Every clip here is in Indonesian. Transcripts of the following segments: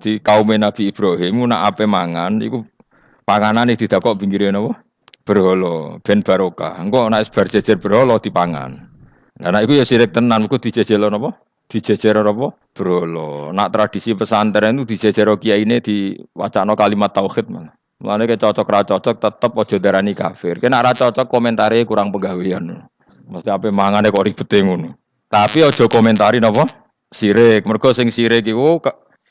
Jadi kaum Nabi Ibrahim nak ape mangan iku panganane didakok pinggire napa? Berhala ben barokah. Engko nek bar jejer berhala dipangan. Lah nek iku ya sirik tenan, iku dijejelo napa? Dijejer apa? Berhala. Nak tradisi pesantren itu dijejero kiyaine diwacana kalimat tauhid malah. Mulane ke cocok ra cocok tetep aja darani kafir. Kena ra cocok komentare kurang pegawean. Mesti ape mangane kok ribete ngono. Tapi aja komentari napa? Sirik. Mergo sing sirik iku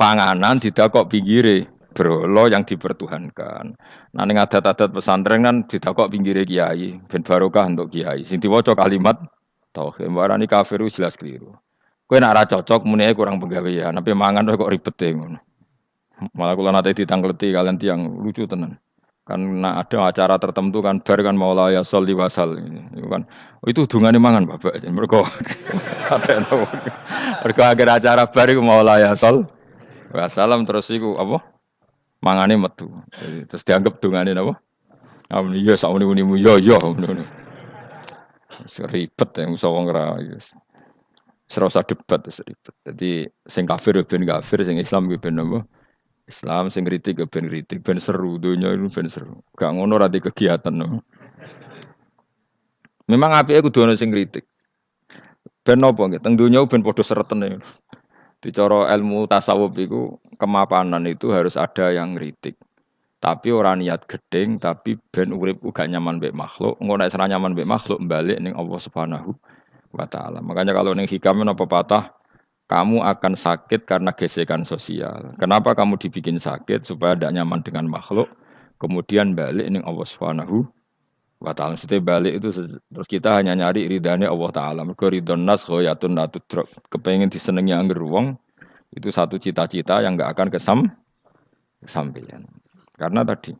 panganan didakok pinggire berhala yang dipertuhankan. Nah ning adat-adat pesantren kan didakok pinggire kiai, ben barokah untuk kiai. Sing diwaca kalimat tauhid. Warani kafir jelas keliru. Kowe nek ora cocok muni ae kurang pegawean, tapi mangan kok ribete ngono. Malah kula nate ditangleti kalian tiang lucu tenan. Karena ada acara tertentu kan bar kan maulaya sholli wasal itu kan itu hubungannya mangan Bapak mergo mergo akhir acara bar iku maulaya shol wasalam terus iku apa mangane metu terus dianggap dungane napa amun iya sak muni-munimu yo ngono ribet ya musa wong ra serasa debat ribet dadi sing kafir ben kafir sing Islam ben napa Islam sing kritik ben kritik ben seru donya itu ben seru. Gak ngono ra di kegiatan no. Memang apike kudu ono sing kritik. Ben napa nggih teng donya ben padha seretene. Dicara ilmu tasawuf iku kemapanan itu harus ada yang kritik. Tapi ora niat gedeng tapi ben uripku gak nyaman mbek makhluk. Engko nek ora nyaman mbek makhluk balik ning Allah Subhanahu wa taala. Makanya kalau ning hikam napa patah kamu akan sakit karena gesekan sosial. Kenapa kamu dibikin sakit supaya tidak nyaman dengan makhluk? Kemudian balik ning Allah Subhanahu wa taala. Maksudnya balik itu terus kita hanya nyari ridhanya Allah taala. Mergo ridhon nas ghayatun la tudrak. Kepengin disenengi angger wong itu satu cita-cita yang enggak akan kesampaian. Karena tadi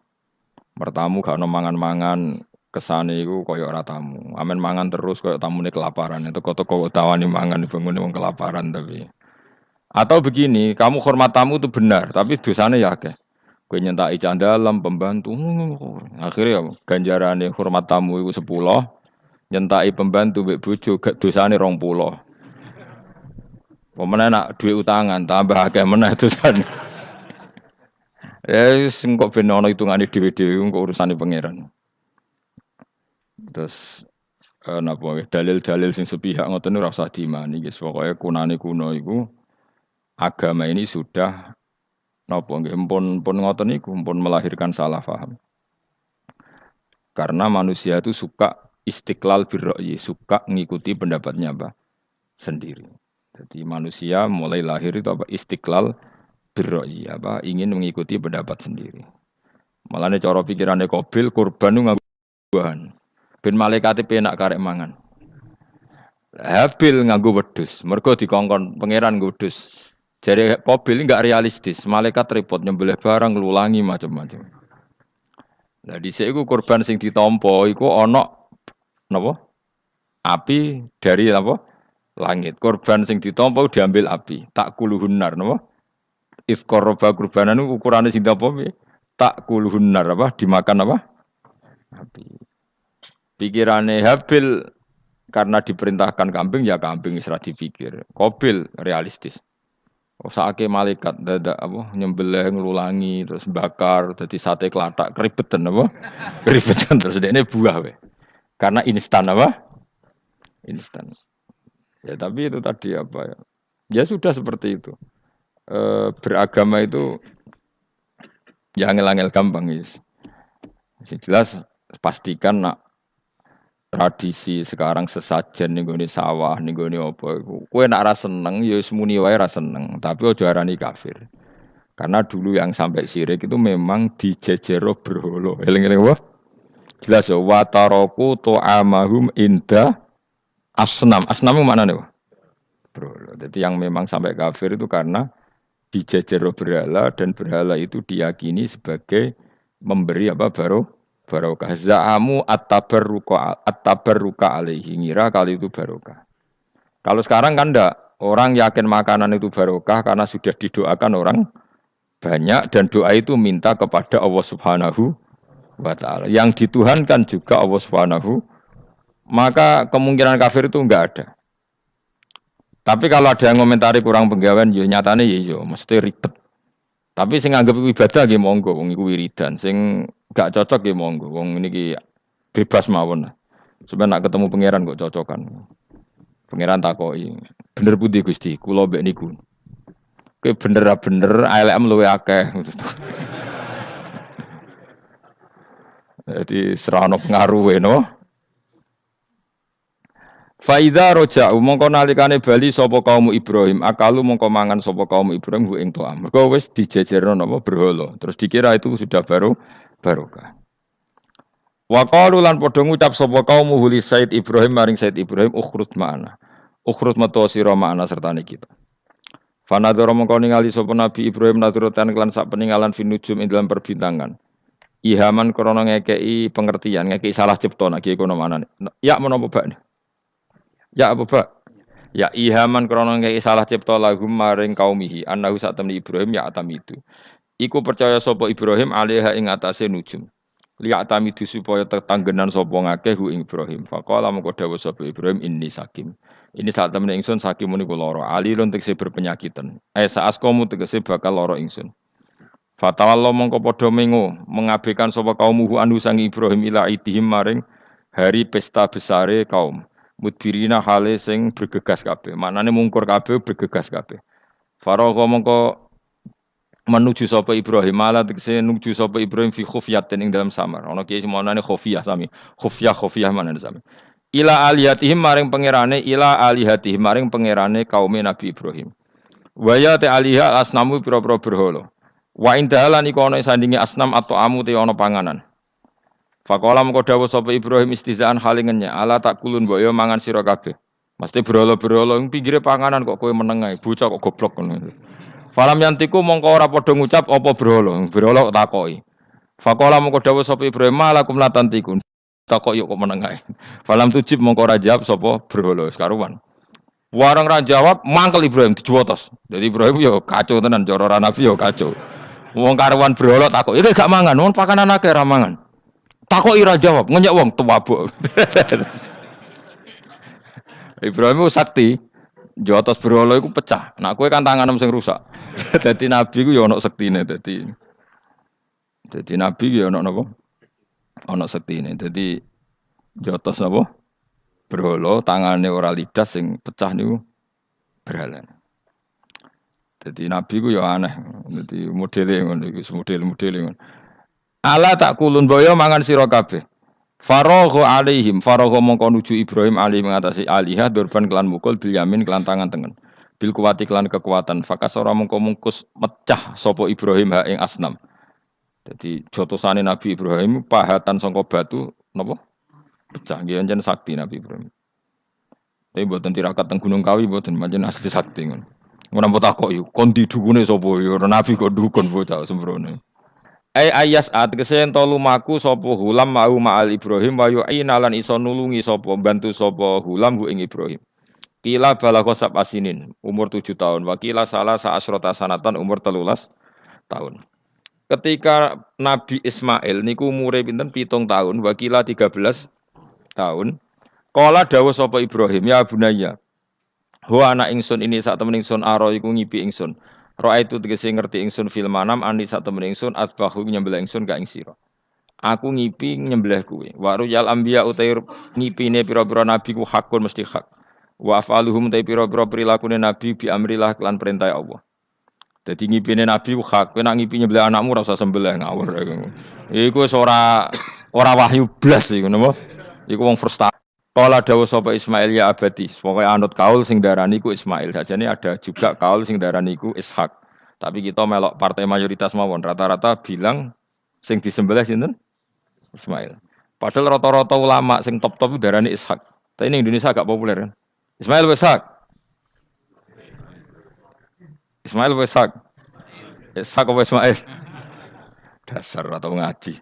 mertamu gak ono mangan-mangan kesane iku koyo ora tamu. Amen mangan terus koyo tamune kelaparan. Teko-teko tawani mangan bangune wong kelaparan tapi. Atau begini, kamu hormat tamu itu benar, tapi dosane ya akeh. Kowe nyentak candalem pembantu. Akhirnya ganjarane hormat tamu iku 10, nyentaki pembantu mbek bojo gak dosane 20. Pemene nak duwe utangan tambah akeh meneh dosane. Sing kok ben ana hitungane dhewe-dhewe kok urusane pangeran. Terus napa dalil-dalil sing sepihak ngoten ora usah diimani guys. Pokoke kunane kuno iku agama ini sudah napa nggih pun ngoten niku pun melahirkan salah paham. Karena manusia itu suka istiqlal birra'yi, suka ngikuti pendapatnya apa sendiri. Jadi manusia mulai lahir itu apa istiqlal birra'yi, apa ingin mengikuti pendapat sendiri. Malane cara pikirane Qabil kurban nu nganggo buahan. Ben malaikate penak karek mangan. Habil nganggo wedhus, mergo dikongkon pangeran nggo wedhus. Jadi Qabil enggak realistis, malaikat repot nyembelih barang nglulangi macam-macam. Lah dhisik iku kurban sing ditampa iku ana napa? Api dari apa? Langit. Kurban sing ditampa diambil api. Tak kuluhunar napa? Isqaraba kurbanan ukurane sing apa? Tak kuluhunar apa? Dimakan apa? Api. Pikirannya Habil karena diperintahkan kambing ya kambing isra dipikir. Qabil realistis. Saake malaikat dadak apa nyembelih nglulangi terus bakar dadi sate klathak keribetan apa? Keribetan terus dekne buah we. Karena instan apa? Instan. Ya tapi itu tadi apa ya? Ya sudah seperti itu. Beragama itu ya angel-angel gampang guys. Jelas pastikan nak tradisi sekarang sesajen ning gone sawah ning gone apa iku kowe nek ora seneng ya wis muni wae ora seneng tapi aja arani kafir karena dulu yang sampai syirik itu memang dijejero berhala eling-eling wae jelas ya wa taraku tu'amahum inda asnam maknane wae berhala jadi yang memang sampai kafir itu karena dijejero berhala dan berhala itu diyakini sebagai memberi apa barokah za'amu at-tabarruka alaihi ngira kali itu barokah. Kalau sekarang kan enggak, orang yakin makanan itu barokah karena sudah didoakan orang banyak dan doa itu minta kepada Allah Subhanahu wa taala. Yang dituhankan juga Allah Subhanahu, maka kemungkinan kafir itu enggak ada. Tapi kalau ada yang komentari kurang penggawean ya nyatane ya maksudnya ribet. Tapi sing anggap iku ibadah nggih monggo wong iku wiridan. Sing gak cocok nggih monggo. Wong niki bebas mawon. Sampeyan nak ketemu pangeran kok cocokan. Pangeran takoki, "Bener pundi Gusti? Kula mbek niku." Kowe bener ra bener, ALM luwe akeh. Jadi serana pengaruhe no. Faida roja mongko nalikane bali sapa kaum Ibrahim akalu mongko mangan sapa kaum Ibrahim hu ing to'am. Mergo wis dijejerno napa berhala. Terus dikira itu sudah barokah. Wa qalu lan padha ngucap sapa kaum huli Said Ibrahim maring Said Ibrahim ukhrut ma'ana. Ukhrut metu sira ma'ana sertane kita. Fanadhara mongko ningali sapa Nabi Ibrahim nadhuratan kelan sak peninggalan finujum ing dalam perbintangan. Ihaman krana ngekeki pengertian, ngekeki salah cipta nek kono manane. Ya menapa bak? Ya apa bak? Ya ihaman krana ngekeki salah cipta lahum maring kaumihi annahu sak temni Ibrahim ya atamidu. Iku percaya sapa Ibrahim alaiha ing atase nujum. Liya atamidu supaya tetanggenan sapa ngakeh hu ing Ibrahim. Faqala mengko dawuh sapa Ibrahim inni sakim. Ini saat temne ingsun sakim niku lara. Alilun tegese berpenyakitan. Saas kamu tegese bakal lara ingsun. Fatawallah mongko padha mengo mengabaikan sapa kaumuhu anu sang Ibrahim ila idihim maring hari pesta besare kaum. Mudbirina hale sing bergegas kabeh. Maknane mungkur kabeh bergegas kabeh. Faragha mongko menuju sapa Ibrahim malah tegese nuju sapa Ibrahim fi khufyatin ing dalam samar. Ana kiye semonane khufyah sami. Khufyah manane sami. Ila alihatihim maring pangerane ila alihatihim maring pangerane kaum Nabi Ibrahim. Wa ya ta aliha asnamu pira-pira berhala. Wa indalan iku ana sandinge asnam atau amu te ana panganan. Faqala mengko dawuh sapa Ibrahim istizaan halingenya ala takulun mbok yo mangan sira kabeh. Mesti berhala-berhala ing pinggire panganan kok kowe meneng ae, bocah kok goblok ngono. Falam yantiku mongko ora padha ngucap apa berhala. Berhala kok takoki. Faqala mengko dawuh sapa Ibrahim malakum latantikun. Takok yo kok meneng ae. Falam tujib mongko ora jawab sapa berhala sekaruan. Warang ra jawab mangkel Ibrahim dijuwotos. Jadi Ibrahim yo kacau tenan cara Nabi yo kacau. Wong karuan berhala takok, "Iki gak mangan, wong pakanan akeh ra mangan." Takok ira jawab, ngenyek wong tuwabuk. Ibrahim ku sakti, jotos berhala iku pecah. Nah kowe kan tanganem sing rusak. Dadi nabi ku ya ana sektine dadi. Dadi nabi ya ana napa? Ana sektine. Dadi jotos napa? Berhala tangane ora lidas sing pecah niku berhala. Jadi nabi ku ya aneh. Jadi modele ngono iku model-modele ngono. Ala tak kulun boyo mangan sira kabeh. Faragha alaihim faragha mongko nuju Ibrahim ali mengatasi alihah durban kelan mukul bil yamin kelan tangan tengen. Bil kuwati kelan kekuatan fakasora mongko mungkus mecah sapa Ibrahim ha ing asnam. Jadi jotosane Nabi Ibrahim pahatan sangka batu napa? Pecah nggih anjen sakti Nabi Ibrahim. Tapi mboten tirakat teng Gunung Kawi mboten pancen asli sakti ngono. Ora mbok takok yo kondi dukune sapa yo Nabi kok dukun bocah sembrono. Ayas atkese ento lumaku sapa hulam mau ma'al Ibrahim wa yu'ina lan iso nulungi sapa bantu sapa hulam hu ing Ibrahim. Kila balagha sab'asinin umur 7 tahun, wa kila salah sa'asrata sanatan umur 13 tahun. Ketika Nabi Ismail niku umure pinten 7 tahun, wa kila 13 tahun. Kala dawuh sapa Ibrahim, ya bunayya. Ho anak ingsun ini sak temen ingsun aro iku ngipi ingsun. Roa itu tegese ngerti ingsun film manam andi sak temen ingsun atbahu nyembelih ingsun ka ing sira. Aku ngipi nyembelih kuwe. Wa ruyal anbiya utair ngipine pira-pira nabi ku hakun mesti hak. Wa afaluhum ta pira-pira prilakune nabi bi amrillah lan perintah Allah. Dadi ngipine nabi ku hak. Kowe nak ngipi nyembelih anakmu ora usah sembelih ngawur. Iku wis ora wahyu blas iku napa? Iku wong frustasi. Kala dawuh sapa Ismail ya abadi, pokoke anut kaul sing darani ku Ismail. Sajane ada juga kaul sing darani ku Ishak. Tapi kita melok partai mayoritas mawon rata-rata bilang sing disembelih sinten? Ismail. Padahal rata-rata ulama sing top-top darani Ishak. Tapi ini Indonesia agak populer kan. Ismail Ishak. Ismail Ishak. Ishak apa Ismail? Dasar atau ngaji.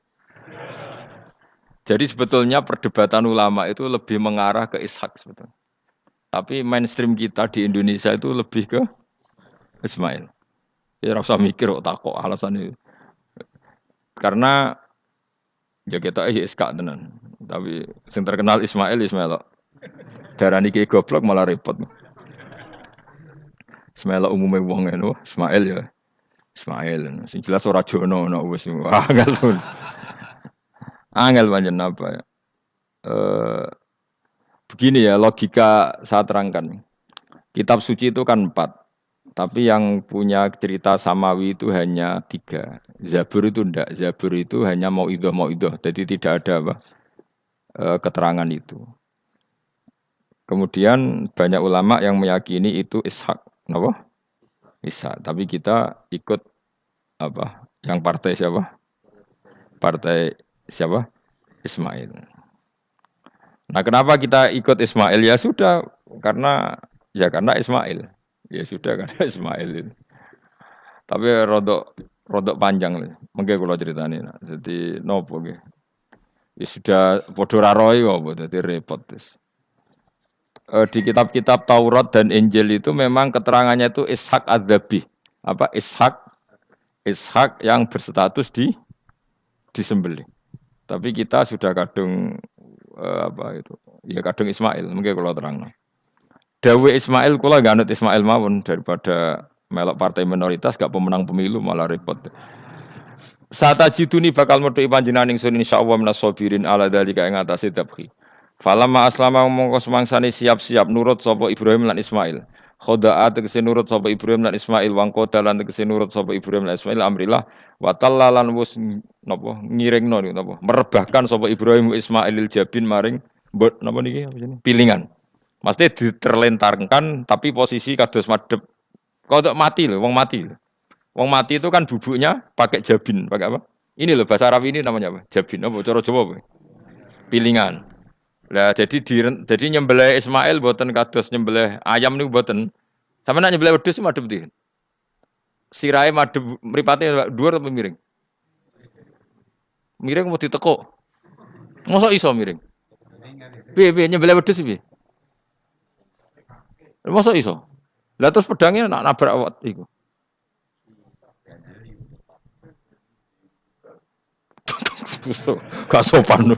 Jadi sebetulnya perdebatan ulama itu lebih mengarah ke Ishak sebetulnya. Tapi mainstream kita di Indonesia itu lebih ke Ismail. Ya rasa mikir kok takok alasan itu. Karena ya kita Ishak tenan. Tapi yang terkenal Ismail. Darani ki goblok malah repot. Ismail umumnya wong ngono, Ismail ya. Ismail. Sing jelas ora jono no wis angel tuh. Angel pancen apa ya? Begini ya logika saya terangkan. Kitab suci itu kan 4, tapi yang punya cerita samawi itu hanya 3. Zabur itu ndak. Zabur itu hanya mau idoh. Jadi tidak ada apa, keterangan itu. Kemudian banyak ulama yang meyakini itu Ishak, apa? Ishak. Tapi kita ikut apa? Yang partai siapa? Partai siapa? Ismail. Nah, kenapa kita ikut Ismail? Ya sudah, karena Ismail. Ya sudah karena Ismail itu. Tapi rodok panjang. Mungkin kalau ceritanya. Jadi nopo nggih. Ya sudah padha ra roy apa dadi repot terus. Di kitab-kitab Taurat dan Injil itu memang keterangannya itu Ishak Adzabih. Apa Ishak yang berstatus disembelih. Tapi kita sudah kadung apa itu? Ya kadung Ismail, mungkin kalau terang. Dawe Ismail kula gak anut Ismail mawon daripada melok partai minoritas gak pemenang pemilu malah repot. Satajiduni bakal metu panjenengan ingsun insyaallah minas sabirin ala dalika ing atase tabki. Falamma aslama mongko semangsane siap-siap nurut sapa Ibrahim lan Ismail. Khoda'a tegese nurut sapa Ibrahim lan Ismail wangko dalan tegese nurut sapa Ibrahim lan Ismail amrillah wa tallalan wis napa ngiringno napa merebahkan sapa Ibrahim Ismailil jabin maring napa niki apa jenenge pilingan. Maksudnya diterlentarkan tapi posisi kados madhep. Kodok mati loh, wong mati. Wong mati itu kan bubuknya pakai jabin, pakai apa? Ini loh bahasa Arab ini namanya apa? Jabin apa? Cara Jawa apa? Pilingan. Lah jadi nyembelih Ismail boten kados nyembelih ayam niku boten. Sampe nek nyembelih wedhus madhep ndi? Sirahe madhep mripate dhuwur apa miring? Miring mau ditekuk. Mosok iso miring? Piye nyembelih wedhus piye? Mosok iso? Lah terus pedangnya nak nabrak awak iku. Gak sopan.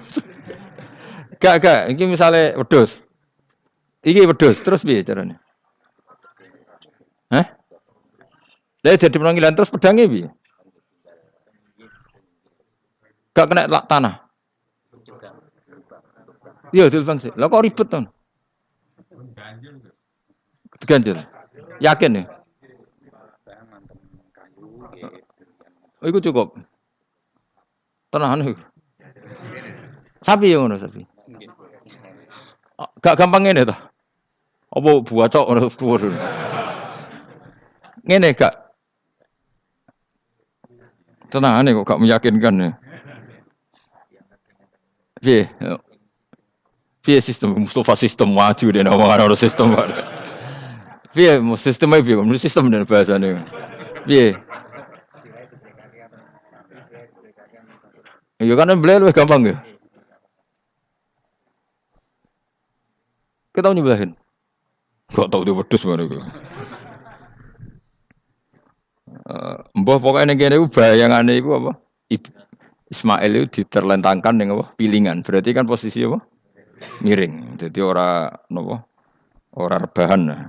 Gak, iki misale wedhus. Iki wedhus, terus piye carane? Hah? Lah jadi penanggilan terus pedangnya piye? Gak kena tanah. Iya, dilfangsi. Lah kok ribet to? Diganjel. Yakin ya? Oh, iku cukup. Tenahan iku. Sapi ya ngono sapi. Gak gampang ngene to. Apa buacok ngono dhuwur. Ngene gak. Tenangane kok gak meyakinkan ya. Piye? Piye sistem Mustafa sistem maju dene omong sistem. Piye sistemnya piye? Menurut sistem dan bahasane. Piye? Ya kan beli lebih gampang ya. Kita tahu nyebelahin. Gak tahu dia wedhus ngono iku. Mbah pokoknya ngene iku bayangane iku apa? Ismail itu diterlentangkan dengan apa? Pilingan. Berarti kan posisi apa? Miring. Jadi ora napa? Ora rebahan.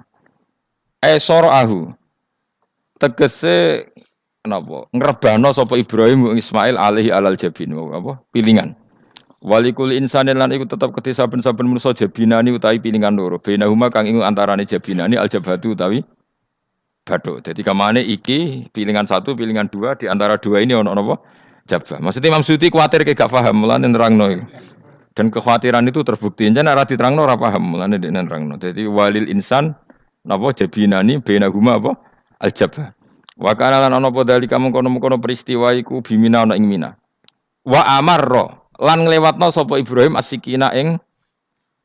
Soroahu. Tegese napa? Ngrebano sapa Ibrahim Ismail alaihi alal jabin apa? Pilingan. Walikul insanin lan iku tetep kedhe saben-saben manusa jabinani utawi pilingan loro. Bainahuma kang ing antarane jabinani aljabhatu utawi bathuk. Jadi kamane iki pilingan 1, pilingan 2 di antara 2 ini ono napa? Jabah. Maksudnya Imam Suyuti kuwatir gak paham mulane nerangno iki. Dan kekhawatiran itu terbukti. Jan ora diterangno ora paham mulane dek nerangno. Jadi walil insan napa jabinani bainahuma apa? Aljabah. Wa kana lan ana apa dalika mengkono-mengkono peristiwa iku bimina ana ing Mina. Wa amarra lan nglewatno sapa Ibrahim asikina ing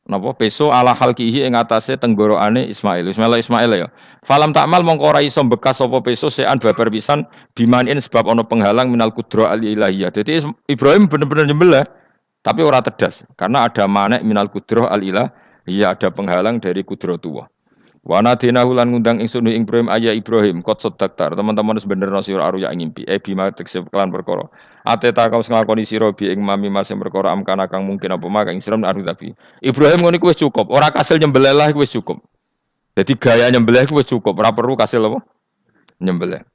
napa peso ala halqihi ing atase tenggorokane Ismail ya. Falam takmal mongko ora iso bekas sapa peso sean babar pisan bimanin sebab ana penghalang minal kudra al ilahiyah. Jadi Ibrahim bener-bener nyembelih tapi ora tedas karena ada manek minal kudra al ilahiyah, ada penghalang dari kudratullah. Wa nadinahu lan ngundang ingsun ing Ibrahim ayah Ibrahim kot sedaktar teman-teman sebenarnya sira aruya ngimpi bima tekse kelan perkara ateta kau nglakoni sira bi ing mami mas perkara amkana kang mungkin apa mak ing sira aru tapi Ibrahim ngono iku wis cukup ora kasil nyembelih lah iku wis cukup. Jadi gaya nyembelih iku wis cukup ora perlu kasil apa nyembelih.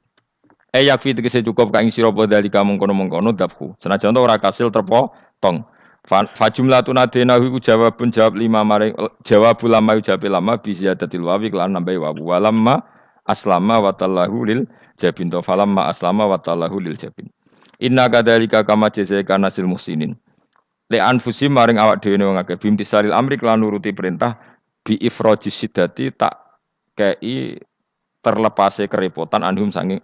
yakfi tegese cukup ka ing sira apa dalika mengkono-mengkono dabhu. Senajan ora kasil terpotong. Fa jumlatun adenahu iku jawabun jawab lima maring jawab ulama jawab lama bi ziyadatil wawi lan nambahi wawu walamma aslama wa tallahu lil jabin to falamma aslama wa tallahu lil jabin. Inna kadzalika kama jazaika nasil muhsinin. Le anfusi maring awak dhewe wong akeh bimtisalil amri lan nuruti perintah bi ifrajis siddati tak kei terlepase kerepotan anhum saking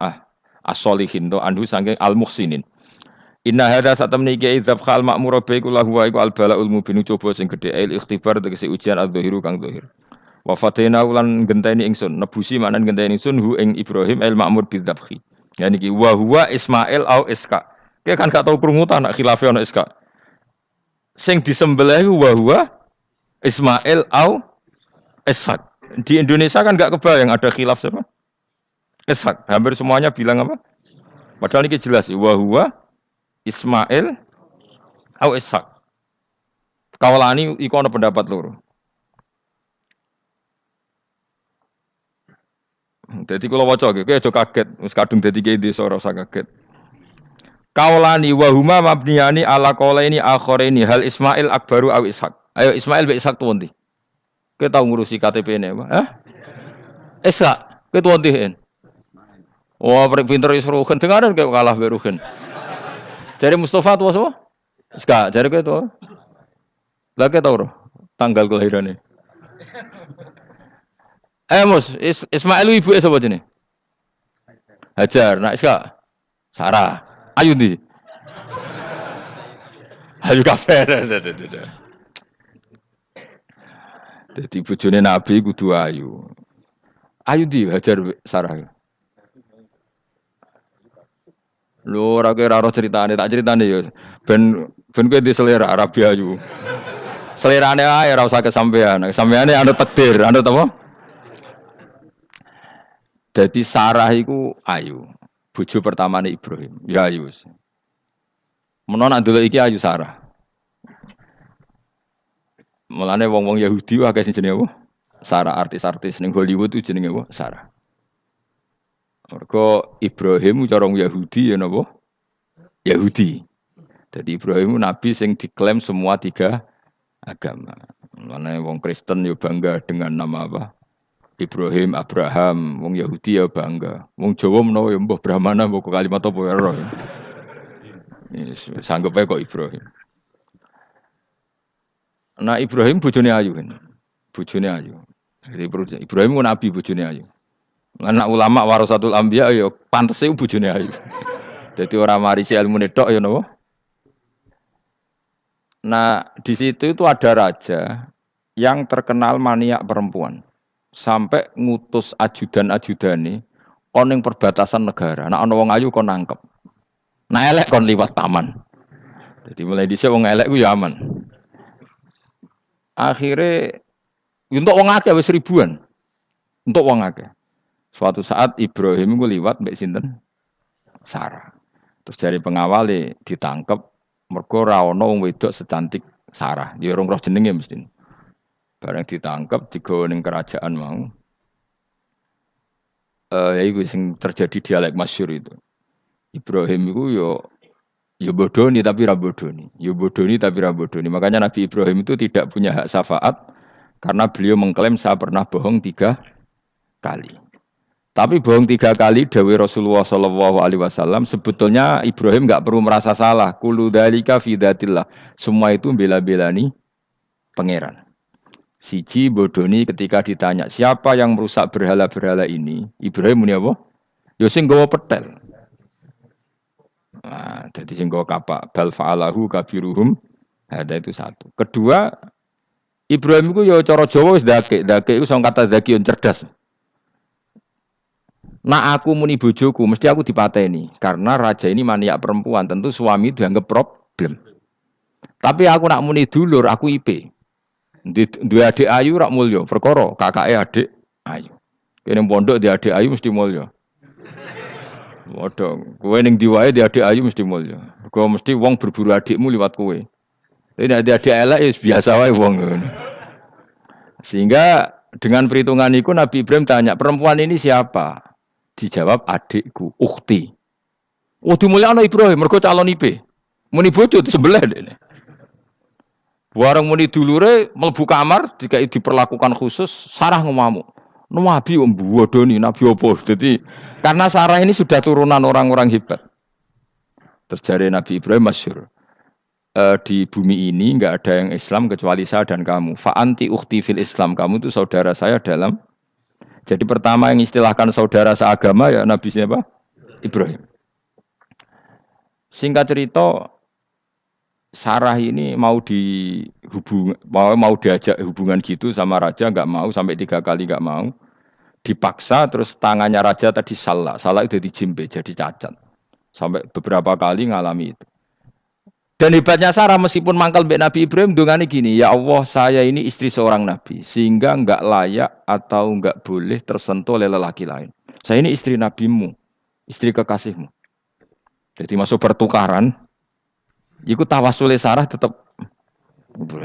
as-solihin to anhu saking al-muhsinin. Inna hadza satamni iki idzab khal ma'mur bi kula huwa iku al-balaul mubin coba sing gedhe il ikhtibar tegese ujian adzahiru kang zahir. Wa fatena ulan genteni ingsun nebusi manan genteni ingsun hu ing Ibrahim el ma'mur bidzabhi. Ya niki wa huwa Ismail au Iska. Ki kan gak tau krungu ta anak khilafe ana Iska. Sing disembelih wa huwa Ismail au Ishak. Di Indonesia kan gak kebayang ada khilaf siapa? Ishak. Hampir semuanya bilang apa? Padahal ini jelas wa huwa Ismail au Ishak. Kaulani iku ana pendapat loro. Dadi kula waca iki aja kaget, wis kadung dadi kiai desa ora usah kaget. Kaulani wa huma mabniyani ala qaulaini akharaini hal Ismail akbaru au Ishak. Ayo Ismail be Ishak tuwa ndi? Kowe tau ngurusi KTP-ne apa? Hah? Ishak, kowe tuwa ndi? Wah, pinter wis rugen dengaran kowe kalah be rugen. Jare Mustafa tuwa sapa? Iska, jare kowe tuwa. Lah kowe tau ora tanggal kelahirane? Mus, Ismail ibu sapa jenenge? Hajar, nak Iska. Sarah. Ayu ndi? Ayu kafe. Dadi bojone Nabi kudu ayu. Ayu ndi Hajar Sarah. Lho ora kira ora ceritane, tak ceritane ya. Ben kowe di selera Arabi ayu. Selerane ae ora usah kesampean. Kesampeane anu takdir, anu apa? Jadi Sarah iku ayu. Bojo pertamane Ibrahim. Ya ayu. Menawa nak ndelok iki ayu Sarah. Mulane wong-wong Yahudi akeh sing jenenge apa? Sarah, artis-artis ning Hollywood itu jenenge apa? Sarah. Mergo Ibrahim cara wong Yahudi ya napa? Yahudi. Jadi Ibrahim nabi sing diklaim semua tiga agama. Mulane wong Kristen yo bangga dengan nama apa? Ibrahim, Abraham, wong Yahudi ya bangga. Wong Jawa menawa ya mbah Brahmana mbah kalimat apa ya ora. Yes, sanggup ae kok Ibrahim. Nah Ibrahim bojone ayu kan. Bojone ayu. Jadi Ibrahim ku nabi bojone ayu. Anak ulama warasatul anbiya ya pantese bojone ayu. Dadi ora marisi ilmune tok ya napa. Nah, di situ itu ada raja yang terkenal maniak perempuan. Sampai ngutus ajudan-ajudane kon ning perbatasan negara. Nek ana wong ayu kon nangkep. Nek elek kon liwat taman. Jadi mulai dhisik wong elek ku ya aman. Akhire untuk wong akeh wis ribuan. Untuk wong akeh. Suatu saat Ibrahim ku liwat mbek sinten? Sarah. Terus dari pengawale ditangkep mergo ora ana wong wedok secantik Sarah. Ya ora roh jenenge mesti. Barang ditangkap digawa ning kerajaan mau. Ya iku sing terjadi dialek masyhur itu. Ibrahim iku yo bodoni tapi ra bodoni. Yo bodoni tapi ra bodoni. Makanya Nabi Ibrahim itu tidak punya hak syafaat karena beliau mengklaim saya pernah bohong 3 kali. Tapi bohong 3 kali dawuh Rasulullah sallallahu alaihi wasallam sebetulnya Ibrahim enggak perlu merasa salah. Kullu dzalika fi dzatillah. Semua itu bela-belani pangeran. Siji bodoni ketika ditanya siapa yang merusak berhala-berhala ini, Ibrahim muni apa? Ya sing nggawa petel. Nah, jadi sing nggawa kapak bal fa'alahu kabiruhum. Ada itu satu. Kedua, Ibrahim itu ya cara Jawa wis ndake iku sing kata zakiun cerdas. Nah aku muni bojoku mesti aku dipateni karena raja ini maniak perempuan, tentu suami dianggap problem. Tapi aku nak muni dulur aku IP. Dua adik ayu rak mulya, perkara kakake adik ayu. Kene pondok di adik ayu mesti mulya. Waduh, kowe ning ndi wae di adik ayu mesti mulya. Kowe mesti wong berburu adikmu liwat kowe. Tapi nek adik elek ya biasa wae wong ngono. Sehingga dengan perhitungan itu Nabi Ibrahim tanya, perempuan ini siapa? Dijawab adikku, ukhti. Oh dimulyakno Ibrahim mergo calon IP. Muni bojo disembelih dene. Warang muni dulure mlebu kamar dikai diperlakukan khusus, Sarah ngamuk. Nabi om bodoni, nabi opo. Jadi karena Sarah ini sudah turunan orang-orang hebat. Terus jare Nabi Ibrahim masyhur. Di bumi ini enggak ada yang Islam kecuali saya dan kamu. Fa anti ukhti fil Islam. Kamu itu saudara saya dalam. Jadi pertama yang istilahkan saudara seagama ya Nabi siapa? Ibrahim. Singkat cerita Sarah ini mau diajak hubungan gitu sama raja nggak mau sampai 3 kali nggak mau dipaksa terus tangannya raja tadi salah itu dijimpe jadi cacat sampai beberapa kali ngalami itu dan hebatnya Sarah meskipun mangkal mbek Nabi Ibrahim dongane gini ya Allah saya ini istri seorang nabi sehingga nggak layak atau nggak boleh tersentuh oleh lelaki lain saya ini istri nabimu istri kekasihmu jadi masuk pertukaran. Iku tawasule Sarah tetep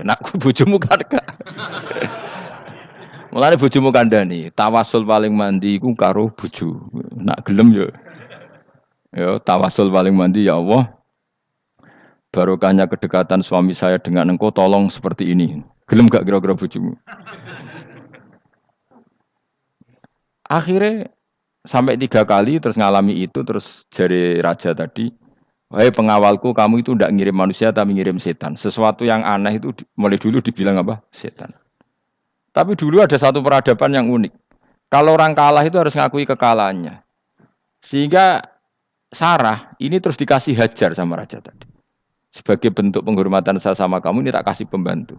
nak bojomu kan gak. Mulane bojomu kandhani, tawasul paling mandi iku karo bojo. Nak gelem yo tawasul paling mandi ya Allah. Barokahnya kedekatan suami saya dengan engkau tolong seperti ini. Gelem gak kira-kira bojomu? Akhirnya sampai 3 kali terus ngalami itu terus jari raja tadi wahai pengawalku, kamu itu tidak ngirim manusia tapi ngirim setan. Sesuatu yang aneh itu mulai dulu dibilang apa? Setan. Tapi dulu ada satu peradaban yang unik. Kalau orang kalah itu harus ngakui kekalahannya. Sehingga Sarah ini terus dikasih hajar sama raja tadi. Sebagai bentuk penghormatan saya sama kamu ini tak kasih pembantu.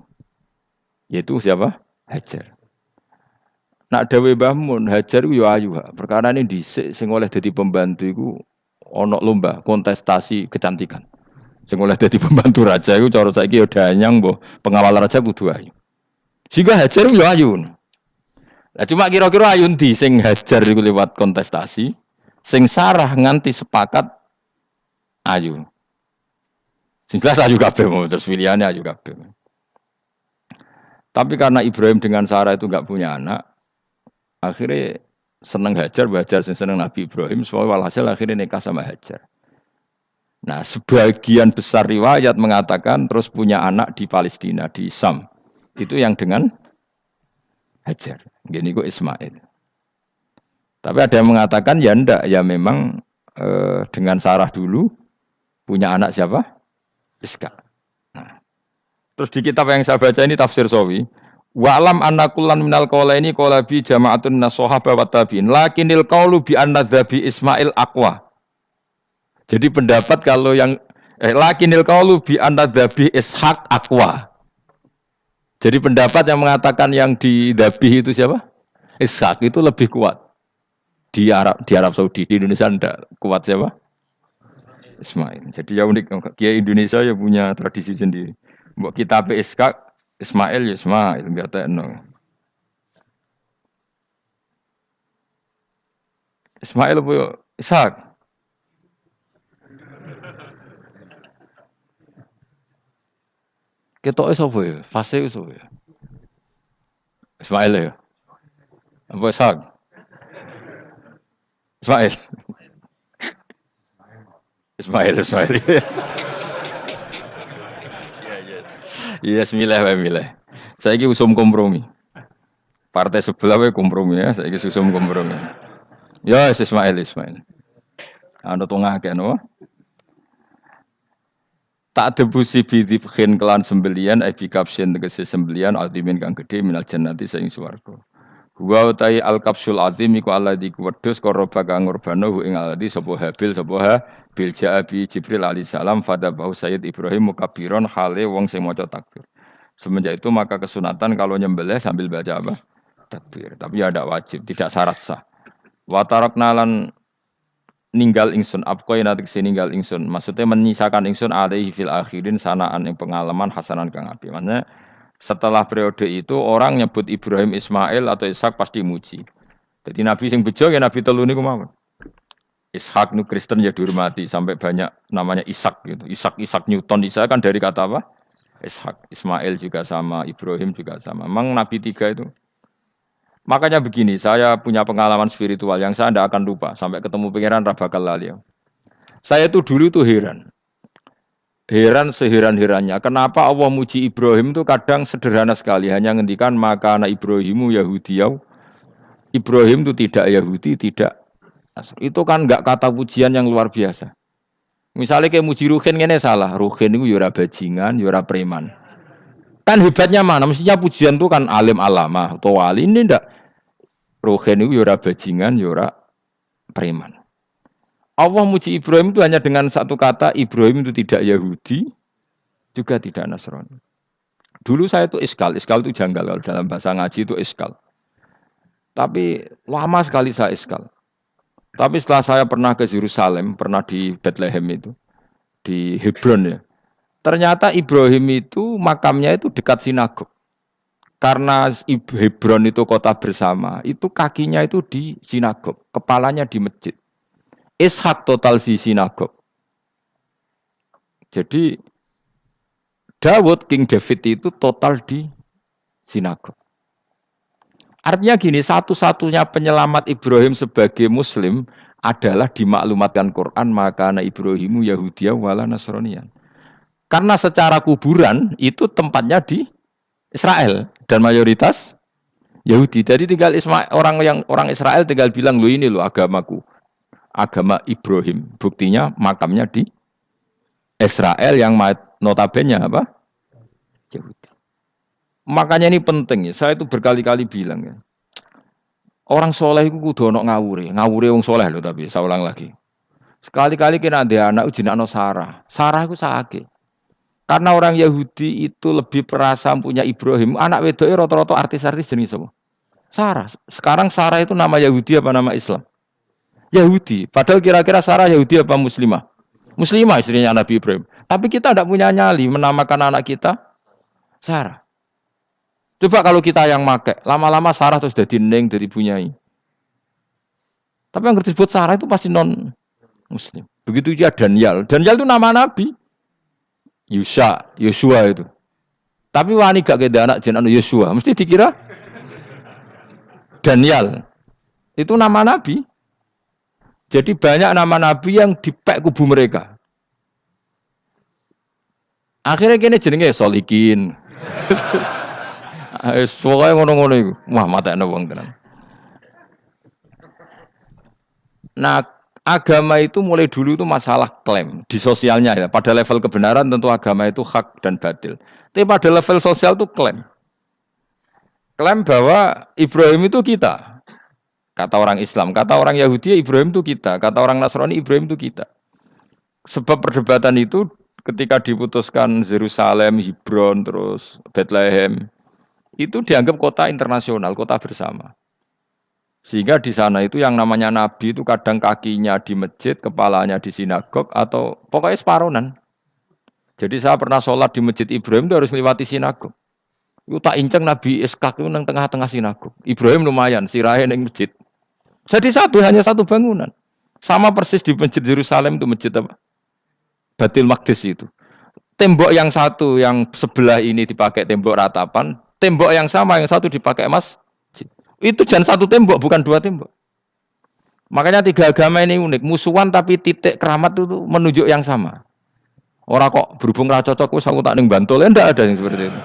Yaitu siapa? Hajar. Nak dawe Mbah Mun, Hajar ku yo ayu. Perkara ini dhisik sing oleh dadi pembantu iku ana lomba kontestasi kecantikan. Sing oleh dadi pembantu raja iku cara saiki yo danyang mbah pengawal raja kudu ayu. Sehingga Hajar yo ayu. Nah cuma kira-kira ayu ndi sing Hajar iku lewat kontestasi, sing Sarah nganti sepakat ayu. Sing jelas ayu kabeh terus pilihannya ayu kabeh. Tapi karena Ibrahim dengan Sarah itu enggak punya anak, akhirnya seneng Hajar sing seneng Nabi Ibrahim, soalnya walhasil akhirnya nikah sama Hajar. Nah, sebagian besar riwayat mengatakan terus punya anak di Palestina, di Sam. Itu yang dengan Hajar. Gini kok Ismail. Tapi ada yang mengatakan ya ndak, ya memang dengan Sarah dulu punya anak siapa? Iska. Nah, terus di kitab yang saya baca ini tafsir Sawi. Wa alam anna kullan minal qaulaini qala bi jama'atun nasahaba wa tabi'in lakinil qaulu bi anna dzabi Ismail aqwa. Jadi pendapat kalau yang lakinil qaulu bi anna dzabi Ishaq aqwa. Jadi pendapat yang mengatakan yang didabih itu siapa? Ishaq itu lebih kuat. Di Arab Saudi, di Indonesia enggak kuat siapa? Ismail. Jadi ya unik Kiai Indonesia ya punya tradisi sendiri. Mbok kitab Ishaq Ismail ya Ismail enggak tekno. Ismail apa Ishak? Ketoke sapa ya? Fase sapa ya? Ismail ya. Apa Ishak? Ismail. Ismail. Yes, milih. Saya ini usum kompromi. Partai sebelah we kompromi ya. Saya ini usum kompromi. Ya, Ismail. Anu tengah kan, no? Tak debusi bidibkhin kelan sembelian, ebikapsin tegesi sembelian, altimin kang gede minal jannati saing swarga. Wa utai al kapsul atim iku alladzi kuwedhus koroba kang ngurbano ing alladzi sapa Habil ja'abi Jibril alaihi salam fadabahu Sayyid Ibrahim mukabiron hale wong sing maca takbir. Semenjak itu maka kesunatan kalau nyembelih sambil baca apa? Takbir. Tapi ya tidak wajib, tidak syarat sah. Wa tarakna lan ninggal ingsun apkoy nanti ninggal ingsun. Maksudnya menyisakan ingsun alaihi fil akhirin sanaan yang pengalaman hasanan kang api. Maksudnya setelah periode itu orang nyebut Ibrahim Ismail atau Ishak pasti muji. Jadi Nabi sing bejo ya Nabi telu niku mawon. Ishak nu Kristen ya dihormati sampai banyak namanya Ishak gitu. Ishak Newton Ishak kan dari kata apa? Ishak. Ismail juga sama, Ibrahim juga sama. Memang Nabi 3 itu. Makanya begini, saya punya pengalaman spiritual yang saya tidak akan lupa sampai ketemu pangeran ra bakal lali. Saya tuh dulu tuh heran. Heran seheran-herannya. Kenapa Allah muji Ibrahim itu kadang sederhana sekali. Hanya ngendikan maka anak Ibrahimu Yahudiyau. Ibrahim itu tidak Yahudi, tidak Nasrani. Itu kan enggak kata pujian yang luar biasa. Misalnya kayak muji Ruhin ini salah. Ruhin itu yura bajingan, yura preman. Kan hebatnya mana? Mestinya pujian itu kan alim alama atau wali. Ini enggak. Ruhin itu yura bajingan, yura preman. Allah muji Ibrahim itu hanya dengan satu kata, Ibrahim itu tidak Yahudi, juga tidak Nasrani. Dulu saya itu iskal itu janggal, kalau dalam bahasa ngaji itu iskal. Tapi lama sekali saya iskal. Tapi setelah saya pernah ke Yerusalem, pernah di Bethlehem itu, di Hebron ya. Ternyata Ibrahim itu makamnya itu dekat sinagog. Karena Hebron itu kota bersama, itu kakinya itu di sinagog, kepalanya di masjid. Ishak total di sinagog. Jadi King David itu total di sinagog. Artinya gini, satu-satunya penyelamat Ibrahim sebagai Muslim adalah dimaklumatkan Quran, maka anak Ibrahimu Yahudiyah wala Nasraniyan. Karena secara kuburan itu tempatnya di Israel dan mayoritas Yahudi. Jadi tinggal orang Israel tinggal bilang, lo ini lo agamaku. Agama Ibrahim. Buktinya makamnya di Israel yang notabene apa? Yahudi. Makanya ini penting ya. Saya itu berkali-kali bilang ya. Orang soleh itu kudu ono ngawure. Ngawure wong soleh loh tapi saya ulang lagi. Sekali-kali kena ada anak jenakno Sarah. Sarah itu sakit. Karena orang Yahudi itu lebih perasa punya Ibrahim. Anak wedoknya rata-rata artis-artis jenis semua. Sarah. Sekarang Sarah itu nama Yahudi apa nama Islam? Yahudi. Padahal kira-kira Sarah Yahudi apa Muslimah? Muslimah istrinya Nabi Ibrahim. Tapi kita tidak punya nyali menamakan anak kita Sarah. Coba kalau kita yang make, lama-lama Sarah terus jadi neng, dari bunyai. Tapi yang disebut Sarah itu pasti non Muslim. Begitu juga Daniel. Daniel itu nama Nabi. Yosua itu. Tapi wani gak keda anak jeneng Yosua, mesti dikira Daniel. Itu nama Nabi. Jadi banyak nama Nabi yang dipek kubu mereka. Akhirnya kini jenenge Solikin. Pokoknya ngono-ngono itu. Wah, matekno wong tenan. Nah, agama itu mulai dulu itu masalah klaim di sosialnya ya. Pada level kebenaran tentu agama itu hak dan batil. Tapi pada level sosial itu klaim. Klaim bahwa Ibrahim itu kita. Kata orang Islam, kata orang Yahudi Ibrahim itu kita, kata orang Nasrani Ibrahim itu kita. Sebab perdebatan itu ketika diputuskan Yerusalem, Hebron, terus Bethlehem, itu dianggap kota internasional, kota bersama. Sehingga di sana itu yang namanya Nabi itu kadang kakinya di masjid, kepalanya di sinagog, atau pokoknya separonan. Jadi saya pernah sholat di masjid Ibrahim itu harus melewati sinagog. Itu tak inceng Nabi Ishak itu nang tengah-tengah sinagog. Ibrahim lumayan, sirahe ning masjid. Jadi hanya satu bangunan. Sama persis di masjid Yerusalem itu masjid apa? Baitul Maqdis itu. Tembok yang satu yang sebelah ini dipakai tembok ratapan, tembok yang sama yang satu dipakai masjid. Itu jangan satu tembok, bukan dua tembok. Makanya tiga agama ini unik, musuhan tapi titik keramat itu menunjuk yang sama. Orang kok berhubung ra cocok wis aku tak ning Bantul, enggak ada yang seperti itu.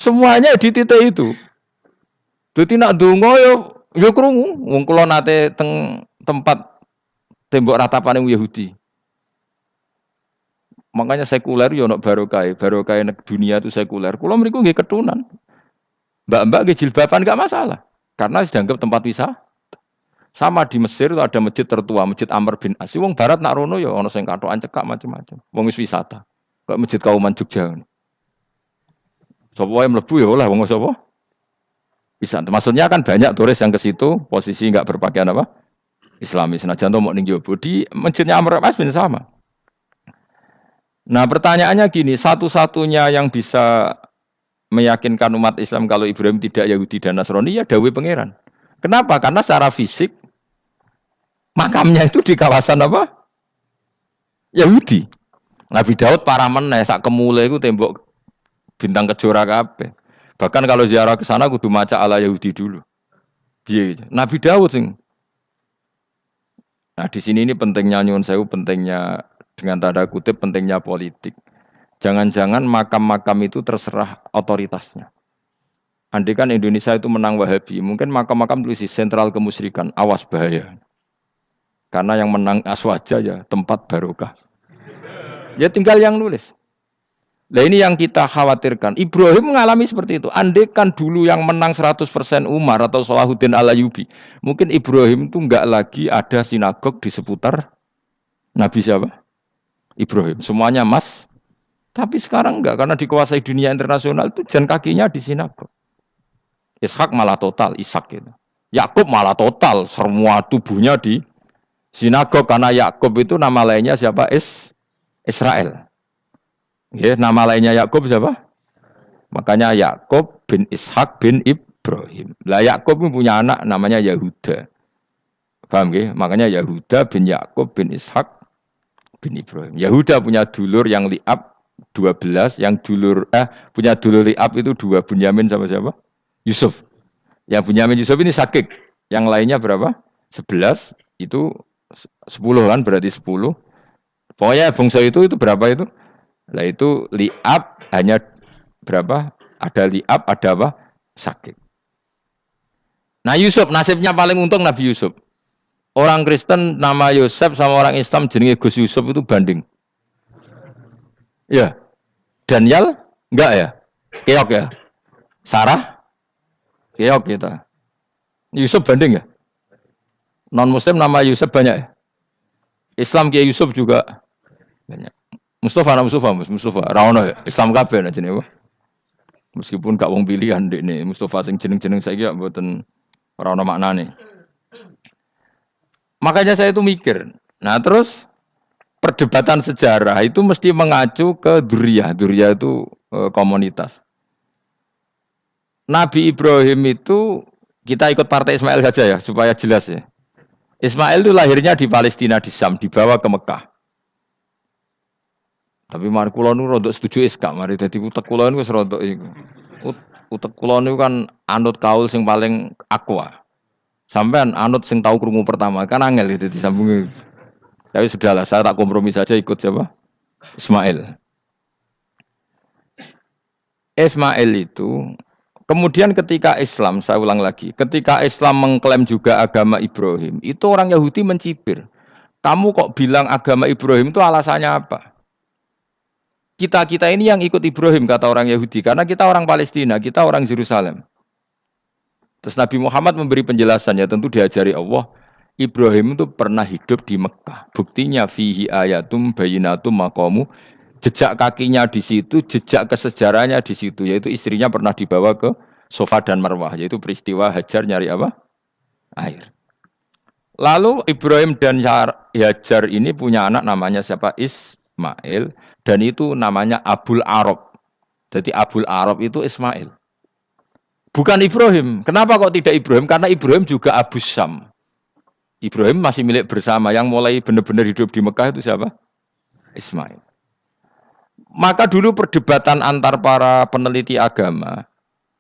Semuanya di titik itu. Dadi nak ndonga yo krungu, wong kula nate teng tempat tembok ratapan yang Yahudi. Makanya sekuler yo ono barokah dunia itu sekuler. Kula mriku nggih ketunan. Mbak-mbak nggih jilbaban enggak masalah. Karena dianggap tempat wisata. Sama di Mesir itu ada masjid tertua, Masjid Amr bin As. Wong barat nak rono ya ono sing katokan cekak macam-macam. Wong wis wisata. Kok Masjid Kauman Jogja. Sapa wae mlebu ya oleh wong sapa? Bisa. Maksudnya kan banyak turis yang ke situ posisi enggak berpakaian apa? Islami. Senajan to mok ning jowo di Masjidnya Amr bin As bin sama. Nah, pertanyaannya gini, satu-satunya yang bisa meyakinkan umat Islam kalau Ibrahim tidak Yahudi dan Nasrani ya dawuh pangeran. Kenapa? Karena secara fisik makamnya itu di kawasan apa? Yahudi. Nabi Daud para meneh sak kemule iku tembok bintang kejora kabeh. Bahkan kalau ziarah ke sana kudu maca ala Yahudi dulu. Piye? Nabi Daud sing Nah, di sini ini pentingnya nyuwun sewu, pentingnya dengan tanda kutip pentingnya politik. Jangan-jangan makam-makam itu terserah otoritasnya. Andai kan Indonesia itu menang Wahabi, mungkin makam-makam tulis sentral kemusyrikan, awas bahaya. Karena yang menang Aswaja ya tempat barokah. Ya tinggal yang nulis. Nah ini yang kita khawatirkan. Ibrahim mengalami seperti itu. Andai kan dulu yang menang 100% Umar atau Salahuddin Al-Ayyubi, mungkin Ibrahim itu enggak lagi ada sinagog di seputar Nabi siapa? Ibrahim. Semuanya mas. Tapi sekarang enggak, karena dikuasai dunia internasional itu jalan kakinya di sinagog. Ishak malah total, Ishak gitu. Yakub malah total, semua tubuhnya di sinagog, karena Yakub itu nama lainnya siapa? Israel. Ya, nama lainnya Yakub siapa? Makanya Yakub bin Ishak bin Ibrahim. Lah Yakub punya anak namanya Yahuda. Paham ya? Makanya Yahuda bin Yakub bin Ishak bin Ibrahim. Yahuda punya dulur yang li'ab 12, yang dulur punya dulur li'ab itu 2, Bunyamin sama siapa? Yusuf. Yang Bunyamin Yusuf ini sakit. Yang lainnya berapa? 11, itu 10 kan, berarti 10. Pokoknya bangsa itu berapa itu? Lah itu li'ab hanya berapa? Ada li'ab, ada apa? Sakit. Nah Yusuf, nasibnya paling untung Nabi Yusuf. Orang Kristen nama Yusuf sama orang Islam jenenge Gus Yusuf itu banding. Ya. Daniel? Enggak ya? Keok ya? Sarah? Keok kita. Yusuf banding ya? Non Muslim nama Yusuf banyak ya? Islam Kiai Yusuf juga banyak. Mustafa. Rawono ya? Islam kabeh nah jenenge. Meskipun gak wong pilihan dek nih, Mustafa sing jeneng-jeneng saya gak buatan orang maknane. Makanya saya itu mikir. Nah terus perdebatan sejarah itu mesti mengacu ke Duriyah. Duriyah itu komunitas. Nabi Ibrahim itu kita ikut partai Ismail saja ya supaya jelas ya. Ismail itu lahirnya di Palestina di Syam, dibawa ke Mekah. Tapi mari kula nu rodok setuju iska, mari dadi utek kula niku wis rodok iku. Utek kula niku kan anut kaul sing paling aqua. Sampean anut sing tahu krungu pertama, kan angel itu disambungi. Tapi sudahlah, saya tak kompromi saja ikut siapa? Ismail. Ismail itu, kemudian ketika Islam, saya ulang lagi, ketika Islam mengklaim juga agama Ibrahim, itu orang Yahudi mencibir. Kamu kok bilang agama Ibrahim itu alasannya apa? Kita ini yang ikut Ibrahim, kata orang Yahudi, karena kita orang Palestina, kita orang Yerusalem. Terus Nabi Muhammad memberi penjelasan, ya tentu diajari Allah, Ibrahim itu pernah hidup di Mekah. Buktinya fihi ayatum bayinatum maqamu, jejak kakinya di situ, jejak kesejarahnya di situ, yaitu istrinya pernah dibawa ke Safa dan Marwah, yaitu peristiwa Hajar nyari apa? Air. Lalu Ibrahim dan Hajar ini punya anak namanya siapa? Ismail, dan itu namanya Abul Arab. Jadi Abul Arab itu Ismail. Bukan Ibrahim. Kenapa kok tidak Ibrahim? Karena Ibrahim juga Abu Syam. Ibrahim masih milik bersama. Yang mulai benar-benar hidup di Mekah itu siapa? Ismail. Maka dulu perdebatan antar para peneliti agama,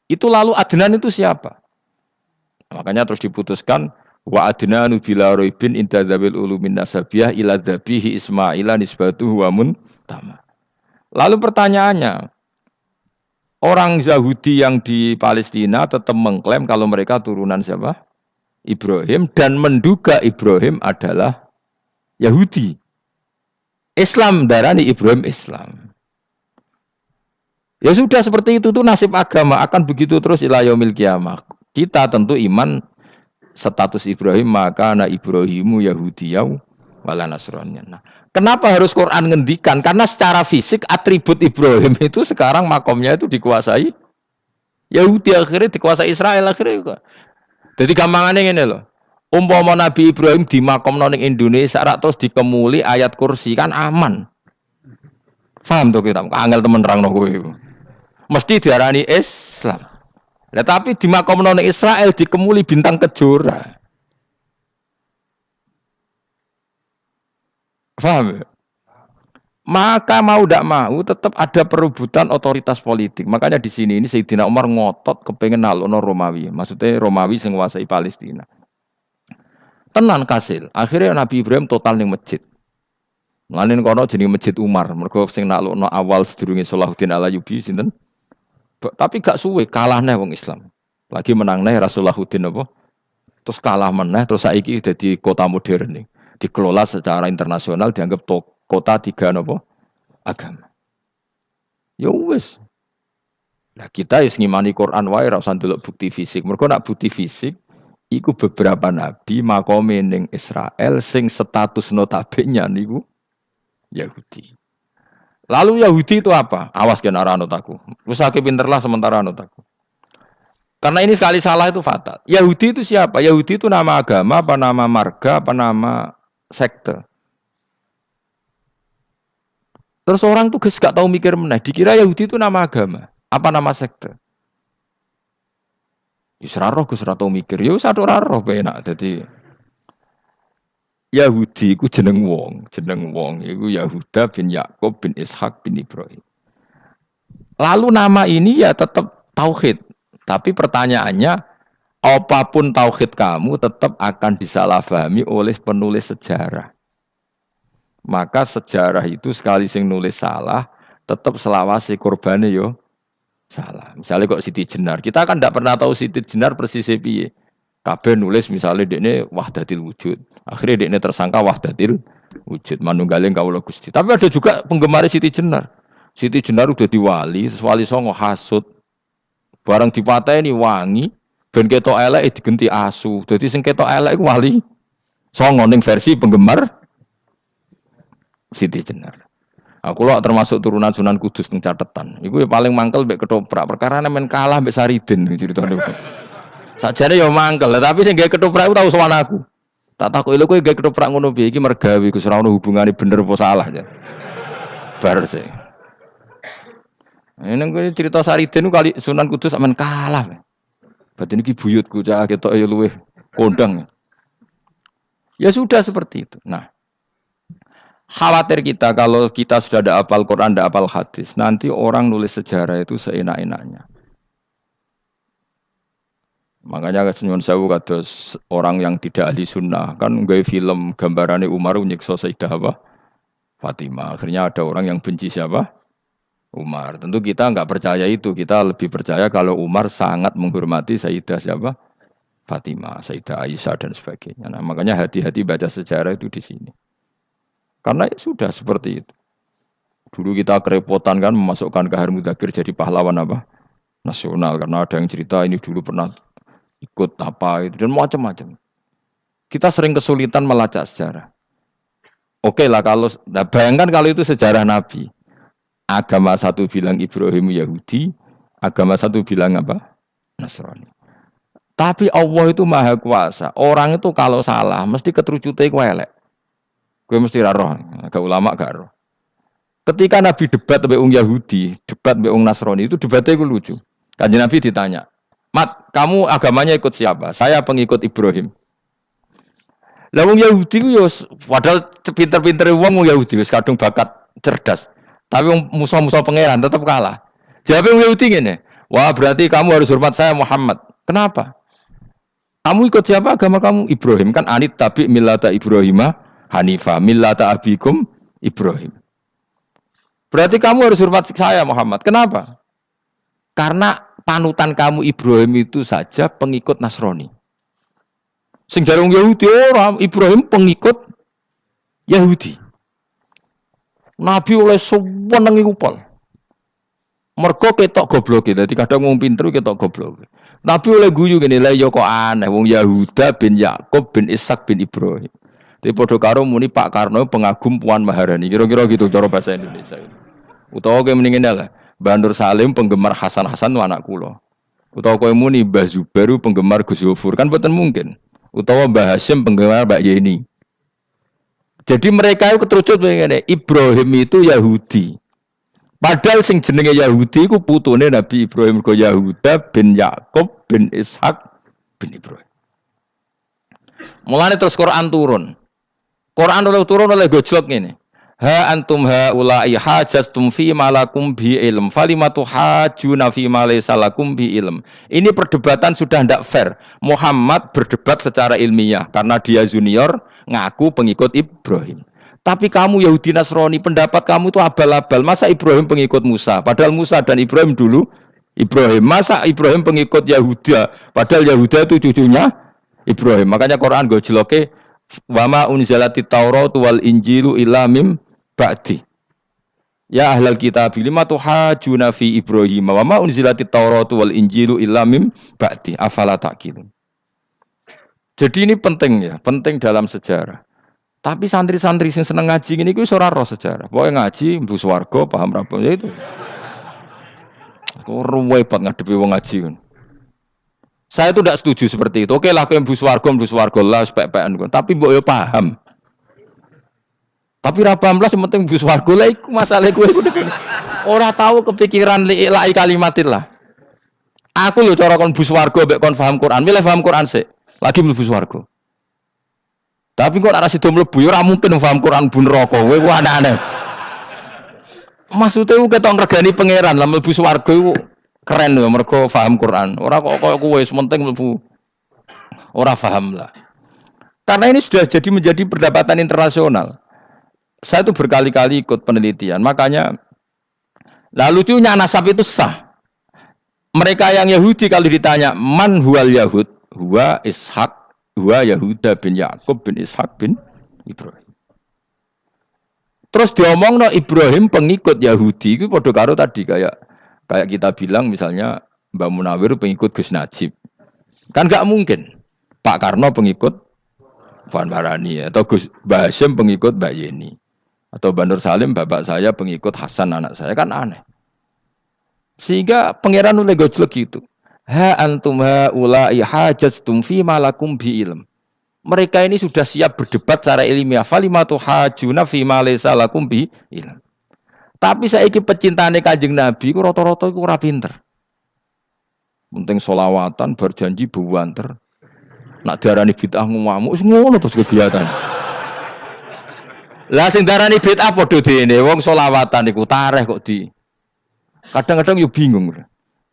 itu lalu Adnan itu siapa? Makanya terus diputuskan, wa adnanu bila roibin inda dzabil ulumin nasabiyah ila dzabihi Ismaila nisbatuhu wa muntama. Lalu pertanyaannya, orang Yahudi yang di Palestina tetap mengklaim kalau mereka turunan siapa? Ibrahim, dan menduga Ibrahim adalah Yahudi. Islam darani Ibrahim Islam. Ya sudah seperti itu tuh nasib agama akan begitu terus ila yaumil qiyamah. Kita tentu iman status Ibrahim, maka na Ibrahimu Yahudiyau wala Nasraniyan. Nah, kenapa harus Quran ngendikan? Karena secara fisik atribut Ibrahim itu sekarang makomnya itu dikuasai Yahudi, akhirnya dikuasai Israel akhirnya. Jadi gampangannya ini loh. Umpama Nabi Ibrahim di makom ning Indonesia terus dikemuli ayat kursi kan aman. Paham tuh kita? Angel temen nerangno kowe iku. Mesti diarani Islam. Nah, tapi di makom ning Israel dikemuli bintang kejora. Paham ya? Maka mau tidak mau tetap ada perebutan otoritas politik. Makanya di sini ini Sayyidina Umar ngotot kepengen nalono Romawi. Maksudnya Romawi yang menguasai Palestina. Tenan kasil. Akhirnya Nabi Ibrahim total ning masjid. Mulane kono jenenge Masjid Umar. Mergo sing naklukno awal sedurunge Salahuddin Alayubi sinten? Tapi gak suwe kalah neh wong Islam. Lagi menang neh Rasulullahuddin apa? Terus kalah meneh terus saiki dadi kota modern nih. Dikelola secara internasional dianggap kota tiga napa? Agama. Ya wis. Nah, kita is ngimani Quran wae ora usah ndelok bukti fisik. Mergo nak bukti fisik iku beberapa nabi makome ning Israel sing status notabene niku Yahudi. Lalu Yahudi itu apa? Awas kena anut aku. Usah pinterlah sementara anut aku. Karena ini sekali salah itu fatal. Yahudi itu siapa? Yahudi itu nama agama, apa nama marga, apa nama sekte. Terus orang tuh gak tahu mikir meneh. Dikira Yahudi itu nama agama, apa nama sekte. Yusra roh Gus ora tau mikir. Ya wis ora roh penak. Dadi Yahudi iku jeneng wong iku Yahuda bin Yakub bin Ishak bin Ibrahim. Lalu nama ini ya tetap tauhid, tapi pertanyaannya apapun tauhid kamu tetap akan disalahpahami oleh penulis sejarah. Maka sejarah itu sekali sing nulis salah, tetap selawase korbane yo salah. Misalnya kok Siti Jenar, kita kan tidak pernah tahu Siti Jenar persisnya piye. Kabeh nulis misalnya dekne wahdatil wujud. Akhirnya dekne tersangka wahdatil wujud manunggaling kawula Gusti. Tapi ada juga penggemar Siti Jenar. Siti Jenar udah diwali, wali songo hasud. Barang dipateni wangi, ben ketok elek digenti asu. Dadi sing ketok elek iku wali songo ning versi penggemar Siti Jenar. Aku lo termasuk turunan Sunan Kudus ning catetan. Iku ya paling mangkel mbek ketoprak perkara men kalah mbek Saridin ceritane. Sakjane ya mangkel, tapi sing gawe ketoprak iku tau sowan aku. Tak takok lho kowe gawe ketoprak ngono piye iki mergawe Gus ora ono hubungane bener apa salah ya. Bar sih. Ini gue cerita Saridin kali Sunan Kudus aman kalah. Berarti ini buyutku cah ketok ya luweh kondang. Ya sudah seperti itu. Nah, khawatir kita kalau kita sudah ada hafal Quran, ada hafal hadis, nanti orang nulis sejarah itu seenak-enaknya. Makanya senyum sewu kados orang yang tidak ahli sunnah kan nggawe film gambarannya Umar nyiksa Sayyidah apa? Fatimah. Akhirnya ada orang yang benci siapa? Umar. Tentu kita nggak percaya itu. Kita lebih percaya kalau Umar sangat menghormati Sayyidah siapa? Fatimah, Sayyidah Aisyah dan sebagainya. Nah, makanya hati-hati baca sejarah itu di sini. Karena ya sudah seperti itu. Dulu kita kerepotan kan memasukkan Kahar Mudzakkir jadi pahlawan apa? Nasional. Karena ada yang cerita ini dulu pernah ikut apa itu dan macam-macam. Kita sering kesulitan melacak sejarah. Oke lah kalau, nah bayangkan kalau itu sejarah Nabi. Agama satu bilang Ibrahim Yahudi, agama satu bilang apa? Nasrani. Tapi Allah itu maha kuasa. Orang itu kalau salah mesti keterucute ku elek. Kowe mesti ra roh, agak ulama gak roh. Ketika Nabi debat mbek wong Yahudi, debat mbek wong Nasrani itu debatnya itu lucu. Kanjeng Nabi ditanya, "Mat, kamu agamanya ikut siapa?" "Saya pengikut Ibrahim." Lah wong Yahudi ku yo padahal pinter-pintere wong Yahudi wis kadung bakat cerdas. Tapi musuh-musuh pangeran tetap kalah. Jawabnya Yahudi gini, wah berarti kamu harus hormat saya Muhammad. Kenapa? Kamu ikut siapa agama kamu? Ibrahim kan anit tabi millata Ibrahimah Hanifah millata abikum Ibrahim. Berarti kamu harus hormat saya Muhammad. Kenapa? Karena panutan kamu Ibrahim itu saja pengikut Nasrani. Sing jarung Yahudi orang Ibrahim pengikut Yahudi. Nabi oleh seneng iku pol. Mergo ketok goblok e. Dadi kadang wong pinter ketok goblok. Nabi oleh guyu ngene lha ya kok aneh wong Yahuda bin Yakub bin Ishak bin Ibrahim. Tapi padha karo muni Pak Karno pengagum Puan Maharani. Kira-kira gitu cara bahasa Indonesia. Utawa kowe mending ngene lah. Mbah Nur Salim penggemar Hasan Hasan anak kula. Utawa kowe muni Mbah Zubair penggemar Gus Yofur kan boten mungkin. Utawa Mbah Hasyim penggemar Mbak Yeni. Jadi mereka itu keterucut begini, Ibrahim itu Yahudi. Padahal sing jenenge Yahudi itu putune Nabi Ibrahim ke Yahuda bin Yakub bin Ishak bin Ibrahim. Mulane terus Quran turun. Quran oleh turun oleh gojlok ini. Ha antum haula'i hajastum fi malakum bi ilm falimatu hajuna fi ma laysa lakum bi ilm. Ini perdebatan sudah ndak fair. Muhammad berdebat secara ilmiah karena dia junior ngaku pengikut Ibrahim. Tapi kamu Yahudi Nasrani pendapat kamu itu abal-abal. Masa Ibrahim pengikut Musa? Padahal Musa dan Ibrahim dulu Ibrahim. Masa Ibrahim pengikut Yahuda? Padahal Yahuda itu cucunya Ibrahim. Makanya Quran go jeloke wama unzilati Taurat wal Injilu illa mim ba'di. Ya ahlal kitab lima tuhajuna fi Ibrahim wa ma unzilatit Taurat wal Injilu illa mim ba'di afala taqilun. Jadi ini penting ya, penting dalam sejarah. Tapi santri-santri sing seneng ngaji ini kuwi ora roh sejarah. Pokoke ngaji mlebu swarga paham ra ya itu. Kok ruwet ngadepi wong ngaji kan. Saya itu tidak setuju seperti itu. Oke lah kowe mlebu swarga lah spek-pekan kon. Tapi mbok yo paham. Tapi ra paham lah sing penting bus warga lah iku masalah kowe iku. Ora tahu kepikiran li'ilai kalimatin lah. Aku lho cara kon bus warga mbek kon paham Quran, milih paham Quran sik. Lagi mlebu warga. Tapi kok ora sido mlebu ya ora mungkin paham Quran bun neraka. Kowe ku aneh-aneh. Maksude ku ketok ngregani pangeran lah mlebu warga iku keren lho mergo paham Quran. Ora kok koyo kowe penting mlebu. Ora paham lah. Karena ini sudah jadi menjadi perdebatan internasional. Saya itu berkali-kali ikut penelitian, makanya lucunya nasab itu sah. Mereka yang Yahudi kalau ditanya man huwal Yahud, huwa Ishak, huwa Yahuda bin Yakub bin Ishak bin Ibrahim. Terus diomong no Ibrahim pengikut Yahudi, itu podo karo tadi kayak kita bilang misalnya Mbak Munawir pengikut Gus Najib, kan nggak mungkin. Pak Karno pengikut Puan Marani atau Gus Basim pengikut Mbak Yeni. Atau Bandur Salim bapak saya pengikut Hasan anak saya kan aneh. Sehingga pangeran oleh gojlek gitu. Ha antum haula'i hajastum fi malakum bi ilm. Mereka ini sudah siap berdebat secara ilmiah. Falimatu hajuna fi ma laysa lakum bi ilm. Tapi saiki pecintane Kanjeng Nabi ku rata-rata iku ora pinter. Penting selawatan berjanji buwanter. Nak diarani bid'ah ngamuk wis ngono terus kegiatan. Lah sing darani bid'ah padha dene wong selawatan iku tareh kok di. Kadang-kadang yo bingung.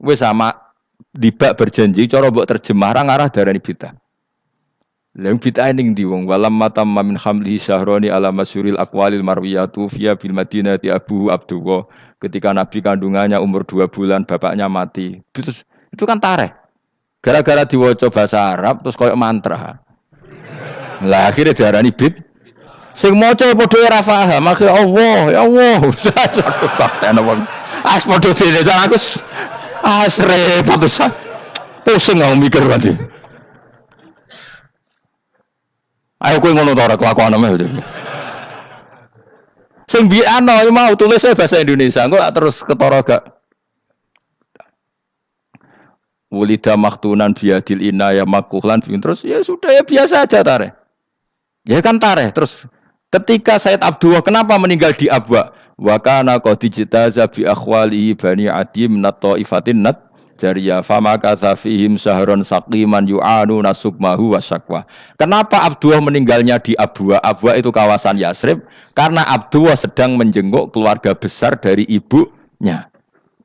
Wis sama dibak berjanji cara mbok terjemah ra ngarah darani bid'ah. Lah bid'ah ning ndi wong walam matam min hamlihi syahrani ala masyuril aqwalil marwiyatu fiya bil madinati Abu Abdullah ketika Nabi kandungannya umur 2 bulan bapaknya mati. Terus itu kan tareh. Gara-gara diwaca bahasa Arab terus koyo mantra. Lah akhirnya diarani bid'ah. Sing maca padha ora paham, akhire Allah, ya Allah. Satu fakten wong. As padha dene aku repot terus. Pusing aku mikir nanti. Ayo kowe ngono ta ora kelakuanmu itu. Sing biano mau tulis bahasa Indonesia, engko terus ketara gak. Wulida maktunan biadil inaya makuhlan terus ya sudah ya biasa aja tareh. Ya kan tareh terus ketika Said Abdullah kenapa meninggal di Abwa? Wa kana qad ijtaza bi akhwalihi bani Adi min at-taifatin nat jariyah fama katha fihim sahron saqiman yu'anu nasukmahu wasyaqwa. Kenapa Abdullah meninggalnya di Abwa? Abwa itu kawasan Yasrib karena Abdullah sedang menjenguk keluarga besar dari ibunya.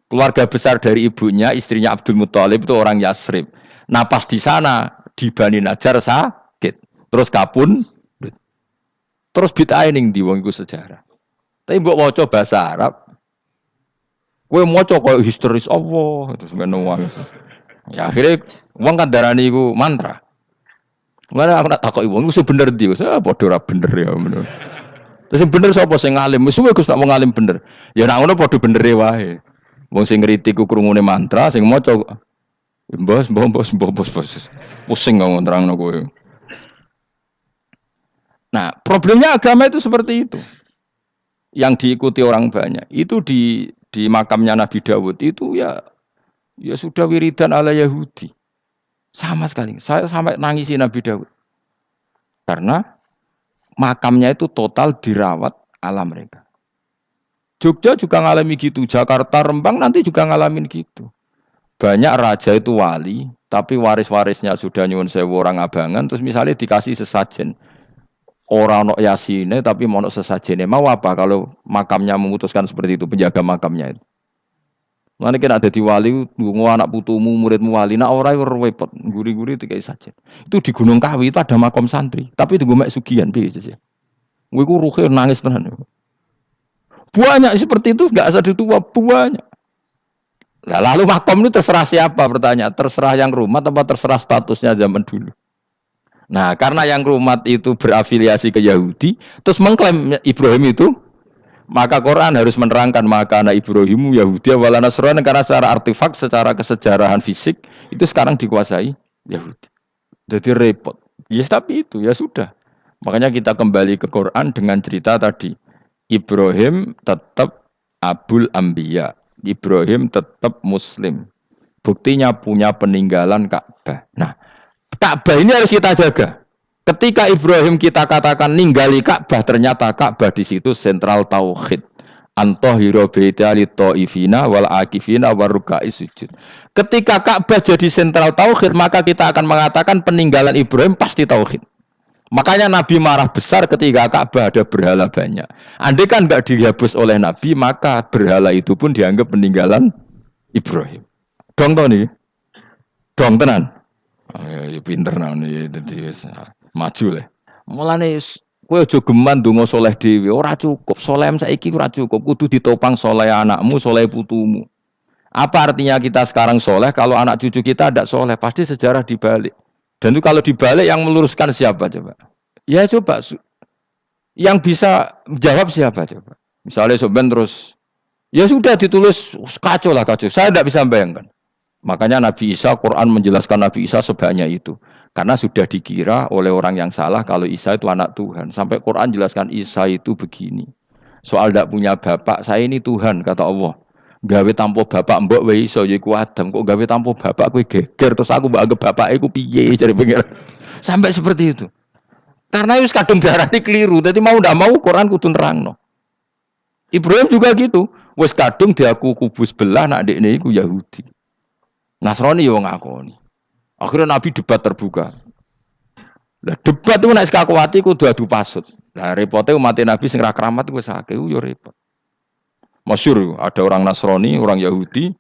Keluarga besar dari ibunya, istrinya Abdul Muthalib itu orang Yasrib. Nah pas di sana di Bani Najjar sakit, terus kapun. Terus bid'ah ning ndi wong iku sejarah. Tapi mbok waca bahasa Arab. Kowe maca koyo historis Allah terus ngono wae. Ya akhirnya wong kan darani iku mantra. Mana aku nak takoki wong iku sing bener ndi? Wis padha ora bener ya ngono. Terus sing bener sapa sing ngalim? Wis suwe Gus nak wong ngalim bener. Ya nak ngono padha benere wae. Wong sing ngritik ku krungune mantra, sing maca bos. Pusing kok nerangno kowe. Nah, problemnya agama itu seperti itu. Yang diikuti orang banyak. Itu di makamnya Nabi Dawud itu ya sudah wiridan ala Yahudi. Sama sekali. Saya sampai nangisi Nabi Dawud. Karena makamnya itu total dirawat ala mereka. Jogja juga ngalami gitu. Jakarta, Rembang nanti juga ngalamin gitu. Banyak raja itu wali, tapi waris-warisnya sudah nyuwun sewu orang abangan, terus misalnya dikasih sesajen. Orang ono yasine tapi monok sesajene. Mau apa kalau makamnya memutuskan seperti itu, penjaga makamnya itu. Mana kena ada di wali, nunggu anak putumu, muridmu wali, nah orang itu repot, guri-guri itu kayak saja. Itu di Gunung Kawi itu ada makam santri, tapi itu gue mek sugihan, biasa sih. Gue ruhir nangis tenan. Banyak seperti itu, nggak asal ditua banyak. Nah, lalu makam itu terserah siapa pertanyaan? Terserah yang rumah atau terserah statusnya zaman dulu? Nah, karena yang rumah itu berafiliasi ke Yahudi, terus mengklaim Ibrahim itu, maka Quran harus menerangkan maka anak Ibrahimu Yahudi wala Nasrani karena secara artefak, secara kesejarahan fisik itu sekarang dikuasai Yahudi. Jadi repot. Yes, tapi itu ya sudah. Makanya kita kembali ke Quran dengan cerita tadi. Ibrahim tetap Abul Ambiya. Ibrahim tetap Muslim. Buktinya punya peninggalan Ka'bah. Nah, Ka'bah ini harus kita jaga. Ketika Ibrahim kita katakan ninggali Ka'bah, ternyata Ka'bah di situ sentral tauhid. Antahira baita li taifina wal akifina warukai sujud. Ketika Ka'bah jadi sentral tauhid, maka kita akan mengatakan peninggalan Ibrahim pasti tauhid. Makanya Nabi marah besar ketika Ka'bah ada berhala banyak. Andai kan tidak dihapus oleh Nabi, maka berhala itu pun dianggap peninggalan Ibrahim. Dong toh nih, dong tenan. Ya pinter nih, jadi maju lah. Mulane kowe aja geman ndonga saleh dhewe, ora cukup. Saleh saiki ora cukup, kudu ditopang saleh anakmu, saleh putumu. Apa artinya kita sekarang soleh kalau anak cucu kita tidak soleh? Pasti sejarah dibalik. Dan itu kalau dibalik yang meluruskan siapa coba? Ya coba. Yang bisa jawab siapa coba? Misalnya Soben terus, ya sudah ditulis kacau lah kacau. Saya tidak bisa bayangkan. Makanya Nabi Isa, Quran menjelaskan Nabi Isa sebanyak itu. Karena sudah dikira oleh orang yang salah kalau Isa itu anak Tuhan. Sampai Quran jelaskan Isa itu begini. Soal tidak punya bapak, saya ini Tuhan, kata Allah. Gawe tanpa bapak mbok wae iso ya iku Adam, kok gawe tanpa bapak kowe geger terus aku mbok anggap bapak iku piye jare pengen. Sampai seperti itu. Karena wis kadung darani keliru, dadi mau ndak mau Quran kudu nerangno. Ibrahim juga gitu, wis kadung diaku kubus belah nak ndekne iku Yahudi. Nasrani yo ngakoni. Akhirnya Nabi debat terbuka. Lah debat itu nek kakuati kudu adu pasut. Lah repote umat Nabi sing ra keramat wis akeh yo repot. Masyhur ada orang Nasrani, orang Yahudi.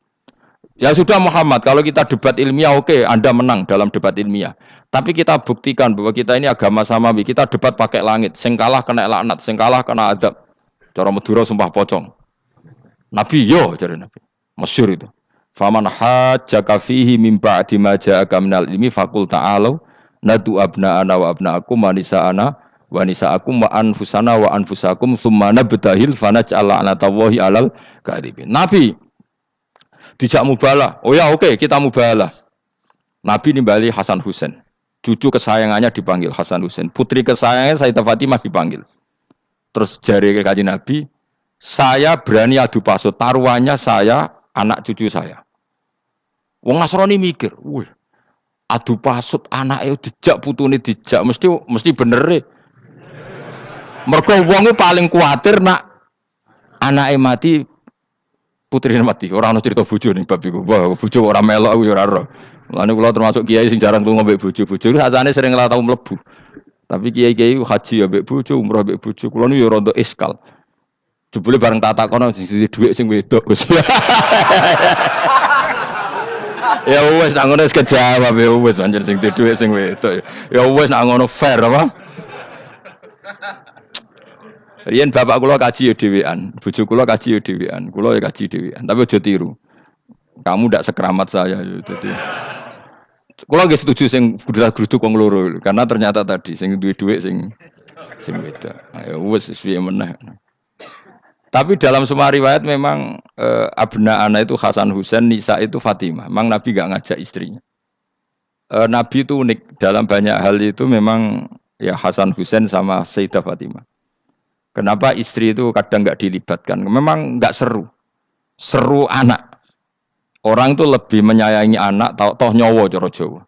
Ya sudah Muhammad, kalau kita debat ilmiah oke, Anda menang dalam debat ilmiah. Tapi kita buktikan bahwa kita ini agama samawi. Kita debat pakai langit, sing kalah kena laknat, sing kalah kena adab. Cara Madura sumpah pocong. Nabi yo jare Nabi. Masyhur itu. Faman hajjaka fihi mim ba'di ma ja'aka minal ilmi faqul ta'alu nadu abna'ana wa abna'akum wa nisa'ana wa nisa'akum wa anfusana wa anfusakum thumma nabtahil fanaj'al la'natallahi 'alal kadhibin. Nabi dijak mubalah. Oh ya oke, kita mubalah. Nabi nimbali Hasan Husain. Cucu kesayangannya dipanggil Hasan Husain. Putri kesayangannya Sayyidah Fatimah dipanggil. Terus jari ke Kanjeng Nabi, saya berani adu pasut. Taruhannya saya, anak cucu saya. Wong Nasrani mikir, wih, adu pasut anaknya dijak putune dijak mesti bener. Mergo wong paling kuatir nak anake mati putrine mati. Ora ono cerita bojo ning bab iku. Wah, bojo ora melok aku ya ora ora. Mulane kula termasuk kiai sing jarang lunga mbek bojo. Bojo sakjane sering ora tau mlebu. Tapi kiai-kiai haji ya mbek bojo, umroh mbek bojo. Kula niku ya rada iskal. Jebule bareng tak takono duwe dhuwit sing wedok. Ya wis nak ngono wis kejawab ya wis pancen sing dhuwit sing wedok. Ya wis nak ngono fair apa? Riyen bapak kula kaji ya dhewean, bojo kula kaji ya dhewean, kula ya kaji dhewean. Tapi aja tiru. Kamu ndak sekeramat saya ya dadi. Kula nggih setuju sing grudak-gruduk wong loro karena ternyata tadi sing duwe dhuwit sing wedok. Ya wis piye meneh. Tapi dalam semua riwayat memang abna ana itu Hasan Husain, Nisa itu Fatimah. Memang Nabi gak ngajak istrinya. Nabi itu unik dalam banyak hal itu memang ya Hasan Husain sama Sayyidah Fatimah. Kenapa istri itu kadang gak dilibatkan? Memang gak seru. Seru anak. Orang itu lebih menyayangi anak, toh nyawa cara Jawa.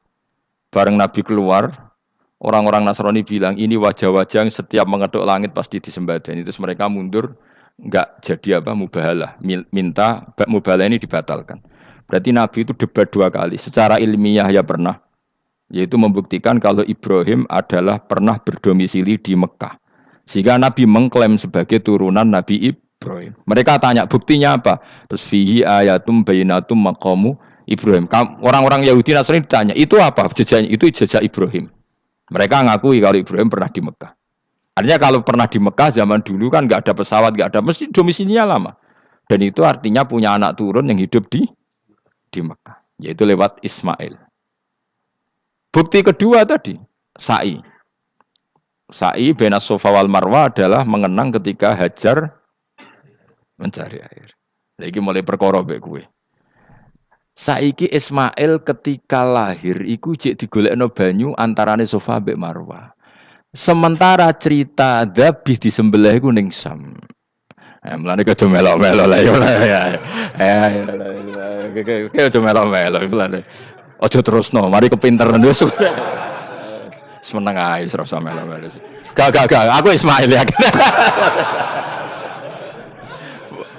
Bareng Nabi keluar, orang-orang Nasrani bilang ini wajah-wajah yang setiap mengetuk langit pasti disembadani. Terus mereka mundur. Enggak jadi apa mubahalah, minta mubahalah ini dibatalkan. Berarti Nabi itu debat 2 kali. Secara ilmiah ya pernah, yaitu membuktikan kalau Ibrahim adalah pernah berdomisili di Mekah. Sehingga Nabi mengklaim sebagai turunan Nabi Ibrahim. Mereka tanya buktinya apa? Terus fihi ayatum bayinatum maqamu Ibrahim. Orang-orang Yahudi Nasrani ditanya, itu apa? Jejaknya itu jejak Ibrahim. Mereka ngakui kalau Ibrahim pernah di Mekah. Artinya kalau pernah di Mekah zaman dulu kan nggak ada pesawat, nggak ada, mesti domisilinya lama. Dan itu artinya punya anak turun yang hidup di Mekah, yaitu lewat Ismail. Bukti kedua tadi, sa'i. Sa'i bena Safa wal Marwah adalah mengenang ketika Hajar mencari air. Lagi mulai perkara mbek kowe. Saiki Ismail ketika lahir iku jek digolekno banyu antarane Safa mbek Marwah. Sementara cerita dzabih disembelih iku ning Sam. Mulane aja melok-melok lah ya. Aja melok-melok mulane. Aja terusno, mari kepinteran wis. Seneng ae ora usah melok-melok. Gak, aku Ismail ya.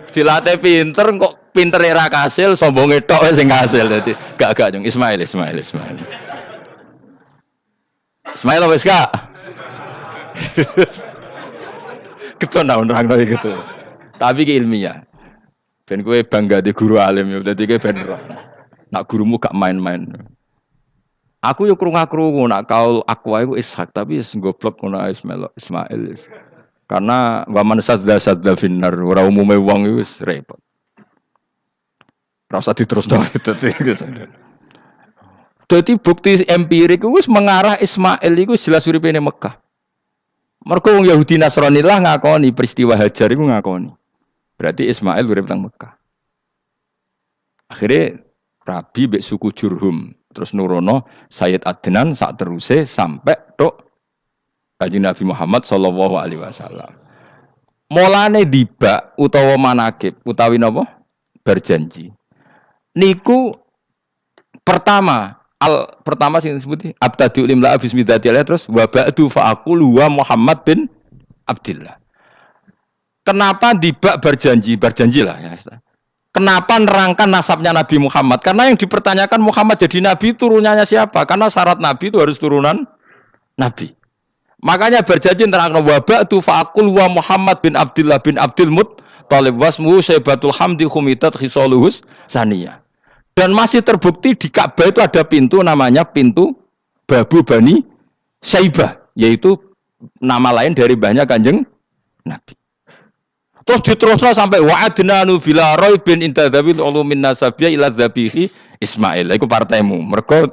Dilatih pinter kok pinter era kasil, sombonge tok sing kasil dadi. Gak jeng Ismail. Ismail wis gak. Keton nerangno gitu. Tapi ki ilmiah. Ben kowe bangga di guru alim ya dadi kowe ben nak gurumu gak main-main. Aku yo krungu-krungu nak kaul Aqwa iku Ishak tapi wis goblok ngono Ismail. Karena wa man sadda finnar ora umume wong iku wis repot. Ora usah diterusno itu. Dadi bukti empirik wis mengarah Ismail iku jelas uripe ning Mekah. Mergo wong Yahudi Nasrani lah ngakoni peristiwa Hajar iku ngakoni. Berarti Ismail urip nang Mekah. Akhirnya Rabi mbek suku Jurhum terus nurono Sayyid Adnan sak teruse sampai tok Kanjeng Nabi Muhammad sallallahu alaihi wasallam. Mulane dibak utawa manakib utawi napa? Berjanji. Niku pertama sing disebut abtadu limla bismillahirrahmanirrahim terus wa ba'du fa aqulu wa Muhammad bin Abdillah. Kenapa dibak berjanjilah ya. Kenapa nerangkan nasabnya Nabi Muhammad? Karena yang dipertanyakan Muhammad jadi Nabi turunannya siapa? Karena syarat Nabi itu harus turunan Nabi. Makanya berjanji nerangkan wabak tu fa'akul wa Muhammad bin Abdullah bin Abdul Muttalib wasmuhu Syaibatul Hamdi Khumitat Khisaluhus Saniyah. Dan masih terbukti di Ka'bah itu ada pintu namanya pintu Babu Bani Syaibah. Yaitu nama lain dari banyak Kanjeng Nabi. Terus diteruslah sampai wa'adnanu bila roy bin intadzabil ulumin nasabiyah ila dzabihi Ismail. Iku partaimu. Mereka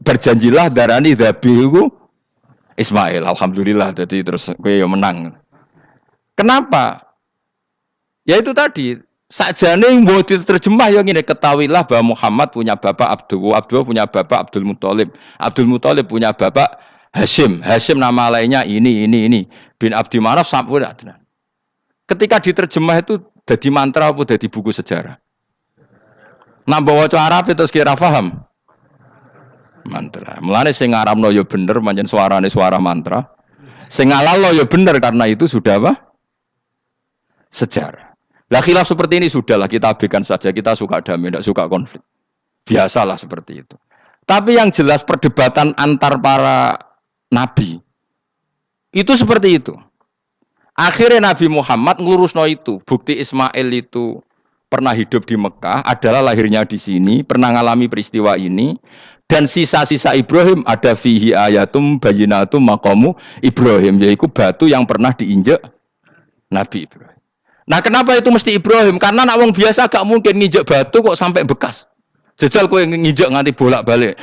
berjanjilah darani dzabihu Ismail. Alhamdulillah. Jadi terus kowe yo menang. Kenapa? Ya itu tadi. Sakjane mbok diterjemah yo ngene, ketahuilah bahwa Muhammad punya bapak Abdullah punya bapak Abdul Muthalib. Abdul Muthalib punya bapak Hashim. Hashim nama lainnya ini. Bin Abdi Manaf sampai Adnan. Ketika diterjemah itu jadi mantra apa jadi buku sejarah? Nambah waca Arab itu kira paham? Mantra. Mulane sing ngaramno ya bener pancen suarane suara mantra. Sing ngalalno ya bener karena itu sudah apa? Sejarah. Lah khilaf seperti ini sudahlah kita abaikan saja. Kita suka damai, tidak suka konflik. Biasalah seperti itu. Tapi yang jelas perdebatan antar para nabi itu seperti itu. Akhirnya Nabi Muhammad ngelurusno itu. Bukti Ismail itu pernah hidup di Mekah, adalah lahirnya di sini, pernah ngalami peristiwa ini. Dan sisa-sisa Ibrahim ada fihi ayatum bayinatum maqamu Ibrahim, yaitu batu yang pernah diinjak Nabi Ibrahim. Nah, kenapa itu mesti Ibrahim? Karena nak wong biasa gak mungkin nginjek batu kok sampai bekas. Jajal kowe nginjek nganti bolak-balik.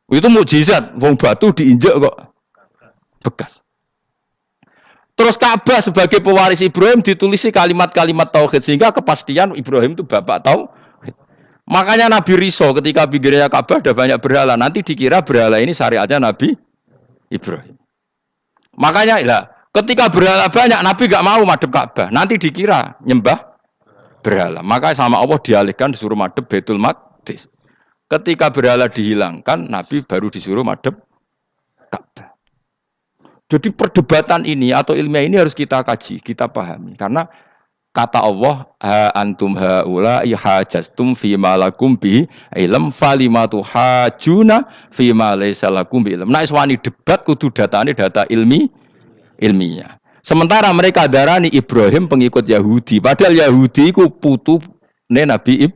Itu mukjizat, wong batu diinjek kok bekas. Terus Ka'bah sebagai pewaris Ibrahim ditulisi kalimat-kalimat tauhid sehingga kepastian Ibrahim itu bapak tauhid. Makanya Nabi Riso ketika pinggirnya Ka'bah ada banyak berhala, nanti dikira berhala ini syariatnya Nabi Ibrahim. Makanya lah, ketika berhala banyak Nabi gak mau madhep Ka'bah, nanti dikira nyembah berhala. Maka sama Allah dialihkan disuruh madhep Baitul Maqdis. Ketika berhala dihilangkan, Nabi baru disuruh madhep Ka'bah. Jadi perdebatan ini atau ilmiah ini harus kita kaji, kita pahami. Karena kata Allah ha antum haula ihajastum fi malakum bi ilm falimatu hajuna fi ma laysa lakum bi ilm. Nek wani debat kudu datane data ilmiah. Sementara mereka darani Ibrahim pengikut Yahudi, padahal Yahudi iku putune Nabi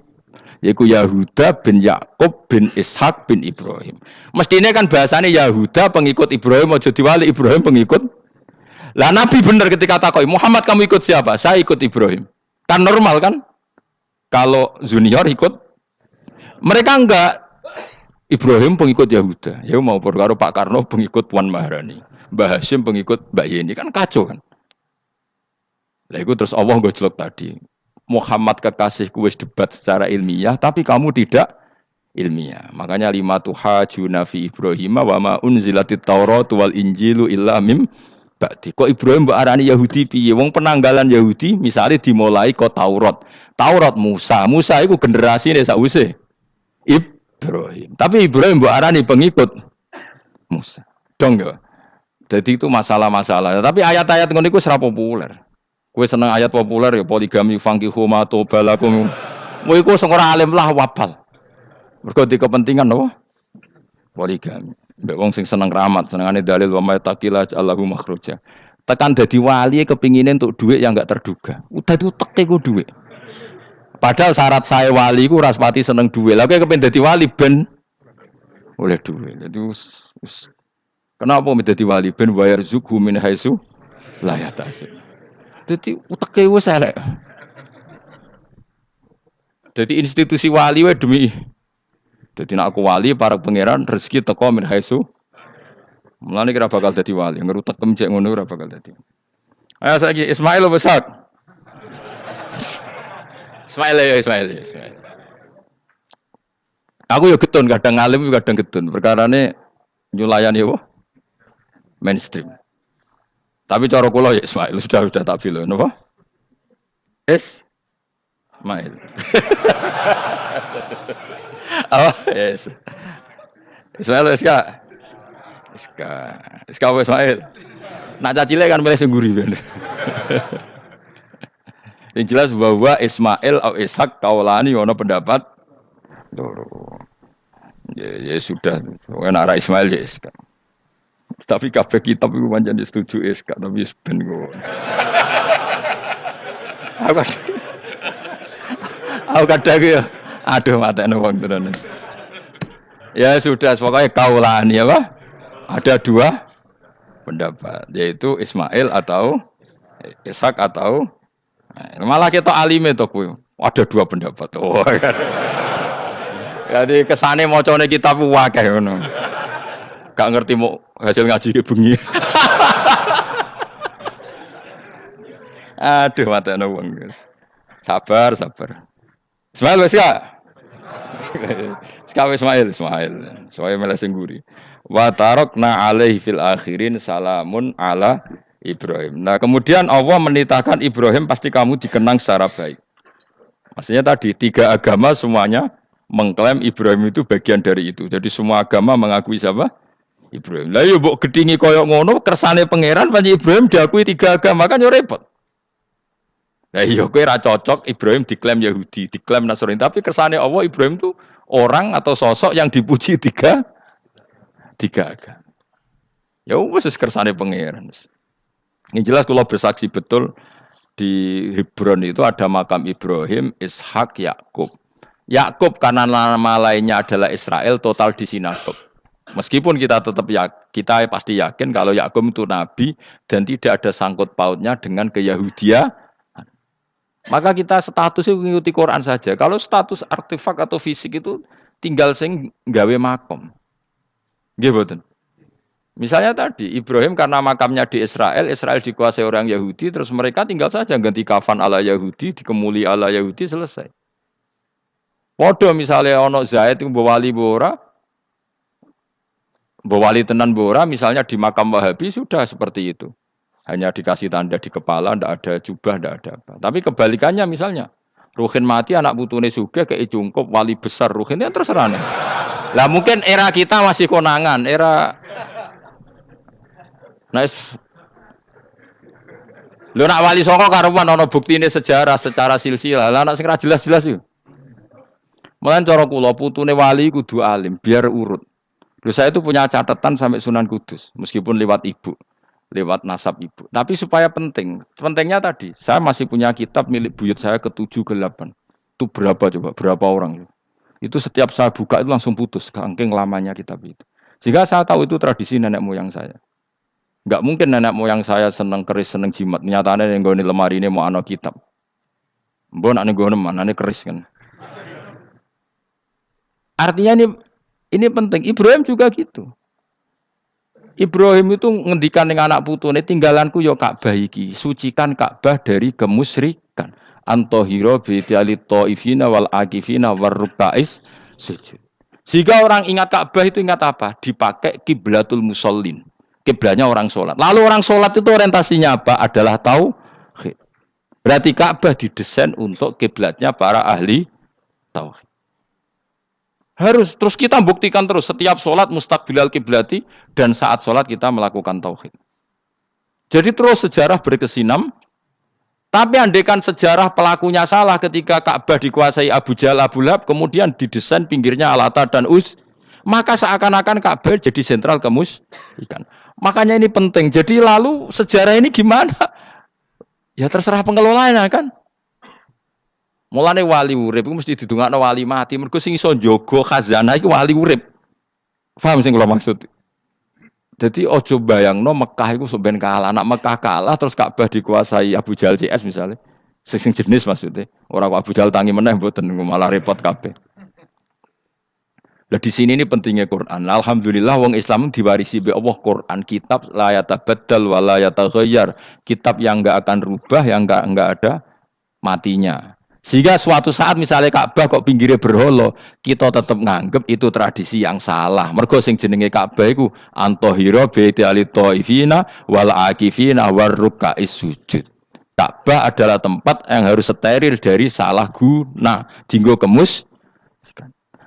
yaiku Yahuda bin Yakub bin Ishak bin Ibrahim. Mestinya kan bahasanya Yahuda pengikut Ibrahim, aja diwali Ibrahim pengikut. Lah Nabi benar ketika takoi, Muhammad kamu ikut siapa? Saya ikut Ibrahim. Kan normal kan? Kalau junior ikut, mereka enggak. Ibrahim pengikut Yahuda. Ya mau perkara Pak Karno pengikut Puan Maharani. Mbah Hashim pengikut Mbak Yeni, kan kacau kan? Lah itu terus Allah gojlok tadi. Muhammad kekasihku wis debat secara ilmiah, tapi kamu tidak ilmiah. Makanya lima tuhajuna fi Ibrahim wa ma unzilatit Taurat wal Injilu illa mim ba'di. Kok Ibrahim mbok arani Yahudi piye? Wong penanggalan Yahudi misalnya dimulai kok Taurat. Taurat Musa. Musa iku generasine sakwise Ibrahim. Tapi Ibrahim mbok arani pengikut Musa. Dong ya. Jadi itu masalah-masalah. Tapi ayat-ayat ngono iku ora populer. Kowe seneng ayat populer ya poligami fankihu ma tobalakum. Kowe iku sing ora alim lah wabal. Mergo di kepentingan apa? Poligami. Mbek wong sing seneng keramat, senengane dalil wa may taqila Allahu makhruja. Tekan dadi wali kepingine entuk dhuwit yang enggak terduga. Udah diuteke ku dhuwit. Padahal syarat saya wali ku ora pati seneng dhuwit. Lah kowe kepen dadi wali ben oleh dhuwit. Dadi kenapa menjadi wali ben bayar zuku min haitsu la yahtasib. Dadi uteke wis elek. Dadi institusi wali wae demi. Dadi nek aku wali para pangeran rezeki teko min haitsu. Mulane kira bakal dadi wali, ngerutek kemjek ngono ora bakal dadi. Ayo saiki Ismail besar. Ismail. Aku ya getun kadang ngalim kadang getun. Perkarane nyulayani apa? Mainstream. Tapi cara kula ya Ismail sudah tak pilih, napa? Ismail. Oh, yes. Ismail Iska Ismail. Nak cacile kan milih sing guri ben. Yang jelas bahwa Ismail atau Ishak kaulani ono pendapat loro. Ya sudah, nek arah Ismail ya Iska. Tapi kabeh kitab iku pancen setuju Iska tapi ben kok. Aku kadang ya aduh matene wong tenan. Ya sudah, pokoknya kaulani apa? Ada dua pendapat, yaitu Ismail atau Ishak atau malah kita alime to kowe. Ada dua pendapat. Oh. Jadi kesane macane kitab akeh ngono. Gak ngerti mau hasil ngaji ke bengi. Aduh matane wong, guys. Sabar. Ismail wis ya. Ismail. Soale malah sing guri. Wa tarakna alaihi fil akhirin salamun ala Ibrahim. Nah, kemudian Allah menitahkan Ibrahim pasti kamu dikenang secara baik. Maksudnya tadi tiga agama semuanya mengklaim Ibrahim itu bagian dari itu. Jadi semua agama mengakui siapa? Ibrahim. Lah yo mbok gedhingi koyo ngono kersane pangeran panci Ibrahim diakui tiga agama kan yo repot. Lah iya kowe ra cocok Ibrahim diklaim Yahudi, diklaim Nasrani, tapi kersane Allah Ibrahim itu orang atau sosok yang dipuji tiga agama. Ya wis kersane pangeran. Yang jelas kalau bersaksi betul di Hebron itu ada makam Ibrahim, Ishak, Yakub. Yakub karena nama lainnya adalah Israel total di sinagog. Meskipun kita tetap kita pasti yakin kalau Yakub itu nabi dan tidak ada sangkut pautnya dengan keyahudian. Maka kita statusnya mengikuti Quran saja. Kalau status artefak atau fisik itu tinggal sing gawe makom. Nggih mboten. Misalnya tadi Ibrahim karena makamnya di Israel dikuasai orang Yahudi, terus mereka tinggal saja ganti kafan ala Yahudi, dikemuli ala Yahudi, selesai. Podo misalnya ono Zaid itu wali bora, wali tenan bora, misalnya di makam Wahabi sudah seperti itu. Hanya dikasih tanda di kepala, tidak ada jubah, tidak ada apa. Tapi kebalikannya misalnya, Ruhin mati, anak putune sugih, kayak cungkup, wali besar Ruhin, ya terserah nih. Lah mungkin era kita masih konangan, era nice. Lho nak wali songo karuan ana buktine sejarah secara silsilah. Lah nak sing ra jelas-jelas yo. Mulan cara kula putune wali kudu alim biar urut. Lho saya itu punya catatan sampai Sunan Kudus meskipun lewat ibu, lewat nasab ibu. Tapi supaya penting. Pentingnya tadi, saya masih punya kitab milik buyut saya ke-7 ke-8. Itu berapa coba? Berapa orang? Itu setiap saya buka itu langsung putus saking lamanya kitab itu. Sehingga saya tahu itu tradisi nenek moyang saya. Enggak mungkin nenek moyang saya seneng keris, seneng jimat. Nyatanya yang gue lemari ini mau ana kitab. Mbok nak ning mana nih keris kan. Artinya ini penting. Ibrahim juga gitu. Ibrahim itu ngendikan dengan anak putune tinggalanku yo Ka'bah iki, sucikan Ka'bah dari kemusyrikan. Antohiro bi'ali ta'ifina wal akifina warrukais sujud. Jika orang ingat Ka'bah itu ingat apa? Dipakai kiblatul musallin. Kiblatnya orang sholat. Lalu orang sholat itu orientasinya apa? Adalah tauhid. Berarti Ka'bah didesain untuk kiblatnya para ahli tauhid. Harus terus kita buktikan terus setiap sholat mustaqbilal kiblati dan saat sholat kita melakukan tauhid. Jadi terus sejarah berkesinam. Tapi andaikan sejarah pelakunya salah ketika Ka'bah dikuasai Abu Jahal Abu Lahab kemudian didesain pinggirnya Al-Ata dan Uz, maka seakan-akan Ka'bah jadi sentral kemusyrikan. Makanya ini penting. Jadi lalu sejarah ini gimana? Ya terserah pengelolanya kan. Mulane wali urip iku mesti didongakno wali mati. Mergo sing iso njaga khazanah iku wali urip. Paham sing kula maksud? Jadi ojo bayangno Mekah iku sampean kalah. Anak Mekah kalah terus Ka'bah dikuasai Abu Jahal CS misalnya. Sing jenis maksudnya. Ora kok Abu Jahal tangi meneh mboten malah repot kabeh. Lah di sini ini pentingnya Quran. Alhamdulillah wong Islam diwarisi be Allah Quran, kitab la yatabaddal wa la yataghayyar. Kitab yang enggak akan rubah, yang enggak ada matinya. Sehingga suatu saat misalnya Ka'bah kok pinggirnya berholo, kita tetap nganggep itu tradisi yang salah. Mergo sing jenenge Ka'bah iku antohiro baiti alitaifina wal akifina warrukais sujud. Ka'bah adalah tempat yang harus steril dari salah guna, dinggo kemus.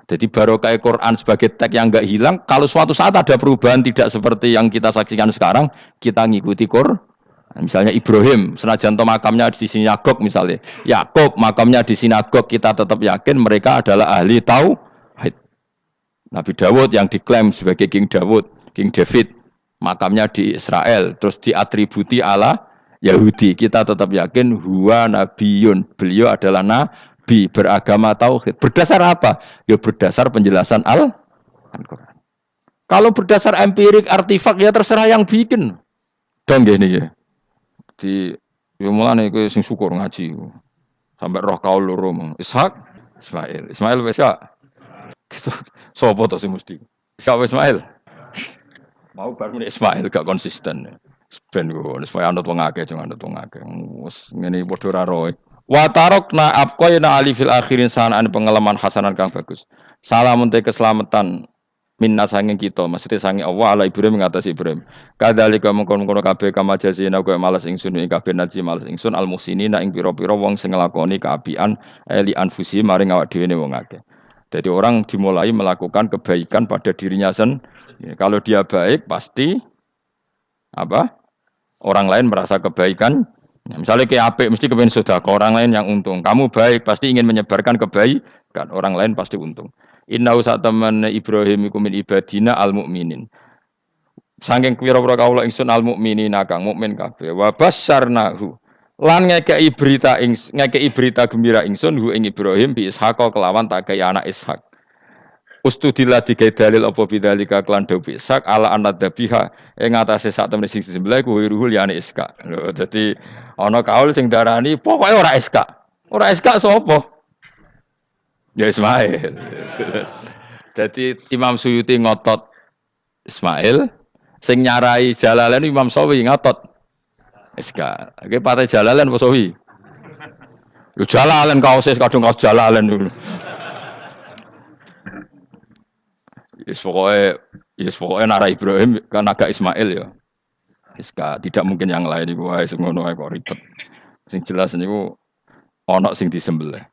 Jadi barokah Quran sebagai teks yang enggak hilang, kalau suatu saat ada perubahan tidak seperti yang kita saksikan sekarang, kita ngikuti Quran. Misalnya Ibrahim, senajan makamnya di sinagog misalnya, Yakub makamnya di sinagog, kita tetap yakin mereka adalah ahli tauhid. Nabi Dawud yang diklaim sebagai King Dawud, King David, makamnya di Israel, terus diatributi ala Yahudi, kita tetap yakin huwa nabiyun, beliau adalah nabi beragama tauhid. Berdasar apa? Ya berdasar penjelasan Al-Quran. Kalau berdasar empirik artifak ya terserah yang bikin. Dong gini ya. Di mulane kowe sing syukur ngaji sampai roh kaul loro Ishak Ismail wis ya gitu sapa to sing mesti Ishak Ismail mau bar meneh Ismail gak konsisten ben kok supaya anut wong akeh jangan anut wong akeh wis ngene padha ra roe wa tarokna abqaina ali fil akhirin sanaan pengalaman hasanan kang bagus salamun te keselamatan minna sanging kita maksudnya sanging Allah ala Ibrahim mengatasi Ibrahim kadzalika mengkono-kono kabeh kama jazina kowe malas ingsun ing kabeh naji malas ingsun al muhsinina ing pira-pira wong sing nglakoni kaapian eli anfusi maring awak dhewe ne wong akeh. Jadi orang dimulai melakukan kebaikan pada dirinya sendiri. Kalau dia baik pasti apa? Orang lain merasa kebaikan. Misalnya kayak apik mesti kepen sedekah, orang lain yang untung. Kamu baik pasti ingin menyebarkan kebaikan, orang lain pasti untung. Inna usa teman Ibrahim iku min ibadina al mukminin. Saking pira-pira kawula ingsun al mukminina kang mukmin kabeh. Wa basyarnahu. Lan ngekeki berita gembira ingsun hu ing Ibrahim bi Ishaq kelawan tak kaya anak Ishak. Ustudillah dikai dalil apa bidzalika klan dawu Ishak ala anadzabiha ing atase sak temene sing disembelih ku ruhul yani Ishak. Lho dadi ana kaul sing darani pokoke ora Ishak. Ora Ishak sapa? Ya Ismail. Jadi Imam Suyuti ngotot Ismail, sing nyarai Jalalain Imam Sawi ngotot Iska. Oke partai Jalalain apa Sawi? Yo Jalalain kaose kadung kaos Jalalain dulu. Yes pokoke nara Ibrahim kan agak Ismail ya. Iska tidak mungkin yang lain iku wae sing ngono ae kok ribet. Sing jelas niku ana sing disembelih.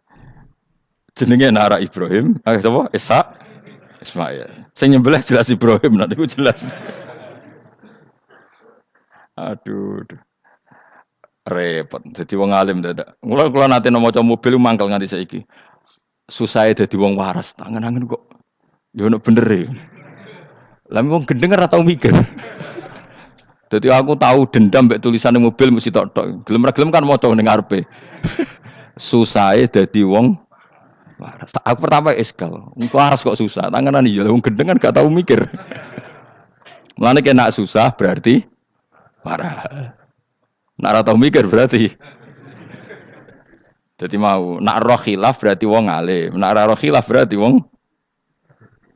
Jenenge nara Ibrahim, sapa? Ishak, Ismail. Sing nyembelih jelas Ibrahim, nanti ku jelas. Aduh. repot. Jadi wong alim dadak. Kula nate maca mobil mangkel nganti saiki. Susah dadi wong waras. Tangan-tangan kok yo ono bener e. Lah wong gendeng ora tau mikir. Jadi aku tahu dendam mbek tulisan mobil mesti tok-tok. Gelem ra gelem kan maca ning ngarepe. Susahe dadi wong waras. Aku pertama eskal. Wong waras kok susah. Tanganan iya wong gendeng kan gak tau mikir. Mulane kena susah berarti waras. Nak ora tau mikir berarti. Jadi mau nak roh khilaf berarti wong alim. Nak ora roh khilaf berarti wong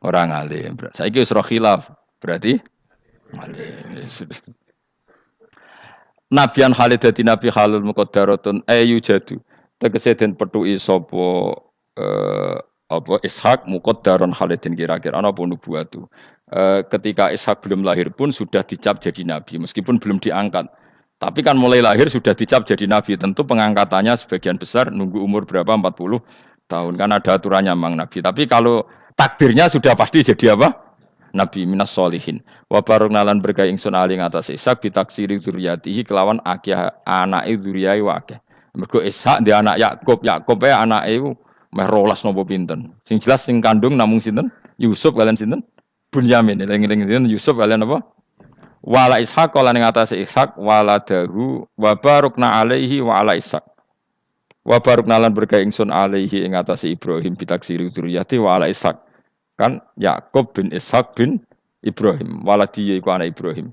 orang alim. Saiki wis roh khilaf berarti alim. Nabian Khalid dadi nabi halul muqaddaratun ayu jadu. Tegese den petuki sapa apa Ishak muqaddaron Khalidin kira-kira ana apa nubuwatu. Ketika Ishak belum lahir pun sudah dicap jadi nabi meskipun belum diangkat. Tapi kan mulai lahir sudah dicap jadi nabi. Tentu pengangkatannya sebagian besar nunggu umur berapa 40 tahun kan ada aturannya mang nabi. Tapi kalau takdirnya sudah pasti jadi apa? Nabi minas solihin. Wa baroknalan berkah ingsun ali ngatas Ishak bitaksiri dzurriyyatihi kelawan akeh anake dzurriyyah wa akeh. Mergo Ishak dia anak Yakub, Yakub anake meh 12 napa pinten. Sing jelas sing kandung namung sinten? Yusuf kalian sinten? Bunyamin. Eling-eling sinten Yusuf kalian apa? Wala Ishak lan ing atase Ishak waladahu wa barokna alaihi wa ala Ishak. Wa baroknalan berkah ingsun alaihi ing atase Ibrahim bitaksiri dzurriyyati wa ala Ishak. Kan Yakub bin Ishak bin Ibrahim waladi iku anak Ibrahim.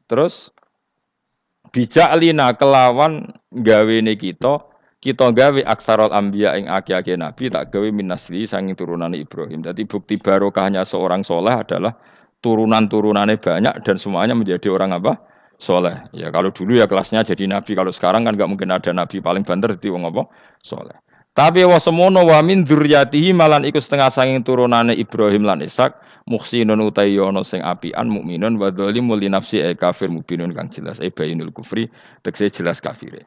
Terus bijalina kelawan gawene kita gawe aksarul anbiya ing akeh-akeh nabi tak gawe minasli sanging turunane Ibrahim. Jadi bukti barokahnya seorang soleh adalah turunan-turunannya banyak dan semuanya menjadi orang apa? Soleh. Ya kalau dulu ya kelasnya jadi nabi, kalau sekarang kan enggak mungkin ada nabi paling banter di wong apa? Soleh. Tapi wa semono wa min dzurriyyatihi malan iku setengah sanging turunane Ibrahim lan Ishak muhsinun utai ana sing apian mukminun wa dzalimul li nafsi kafir mubinun kang jelas bayinul kufri tekse jelas kafire.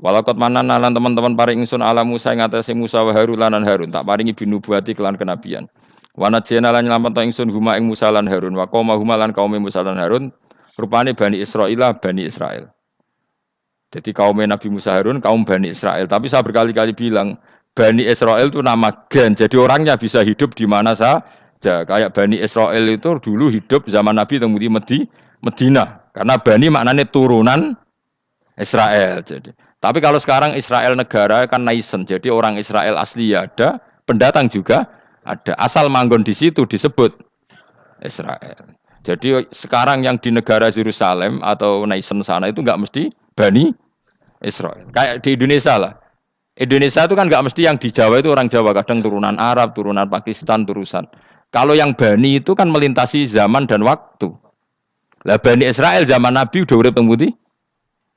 Walakot manan lan teman-teman paring ingsun ala Musa ing atase Musa wa Harun lan Harun tak paringi binubuati kelan kenabian. Wa najena lan nyelametno ingsun huma ing Musa lan Harun wa qauma huma lan kaum Musa lan Harun rupane Bani Israil. Jadi kaum Nabi Musa Harun, kaum Bani Israel. Tapi saya berkali-kali bilang, Bani Israel itu nama gen. Jadi orangnya bisa hidup di mana saja. Kayak Bani Israel itu dulu hidup zaman Nabi di Medina. Karena Bani maknanya turunan Israel. Jadi. Tapi kalau sekarang Israel negara kan naisen. Jadi orang Israel asli ada, pendatang juga ada. Asal manggon di situ disebut Israel. Jadi sekarang yang di negara Yerusalem atau naisen sana itu nggak mesti Bani Israel. Kayak di Indonesia lah. Indonesia itu kan nggak mesti yang di Jawa itu orang Jawa. Kadang turunan Arab, turunan Pakistan, turunan. Kalau yang Bani itu kan melintasi zaman dan waktu. Lah Bani Israel zaman Nabi udah urip teng pundi?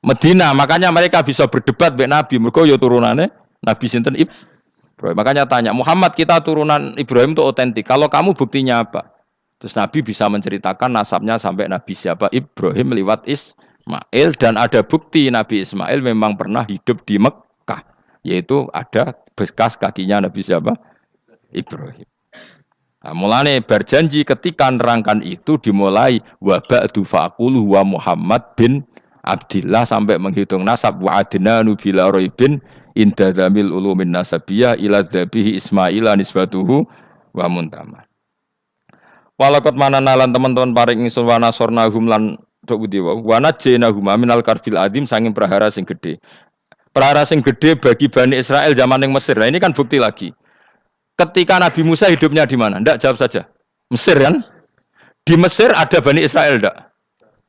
Medina. Makanya mereka bisa berdebat mbek Nabi. Mergo yo turunannya Nabi sinten Ibrahim. Makanya tanya, Muhammad kita turunan Ibrahim itu otentik. Kalau kamu buktinya apa? Terus Nabi bisa menceritakan nasabnya sampai Nabi siapa? Ibrahim lewat Ismail dan ada bukti Nabi Ismail memang pernah hidup di Mekah, yaitu ada bekas kakinya Nabi siapa? Ibrahim. Nah, mulane berjanji ketika nerangkan itu dimulai wa ba'du faqulu wa Muhammad bin Abdillah sampai menghitung nasab wa adnanu bila raibin inda dzamil ulumin nasabiyah ila dzabihi Ismaila nisbatuhu wa muntamah. Walakot mananalan teman-teman paring ingsun wa nasornahum lan tok budi wa najjaynahum minal karbil adim sanging prahara sing gedhe. Prahara sing gedhe bagi Bani Israel zaman yang Mesir. Nah, ini kan bukti lagi. Ketika Nabi Musa hidupnya di mana? Ndak jawab saja. Mesir kan? Di Mesir ada Bani Israel ndak?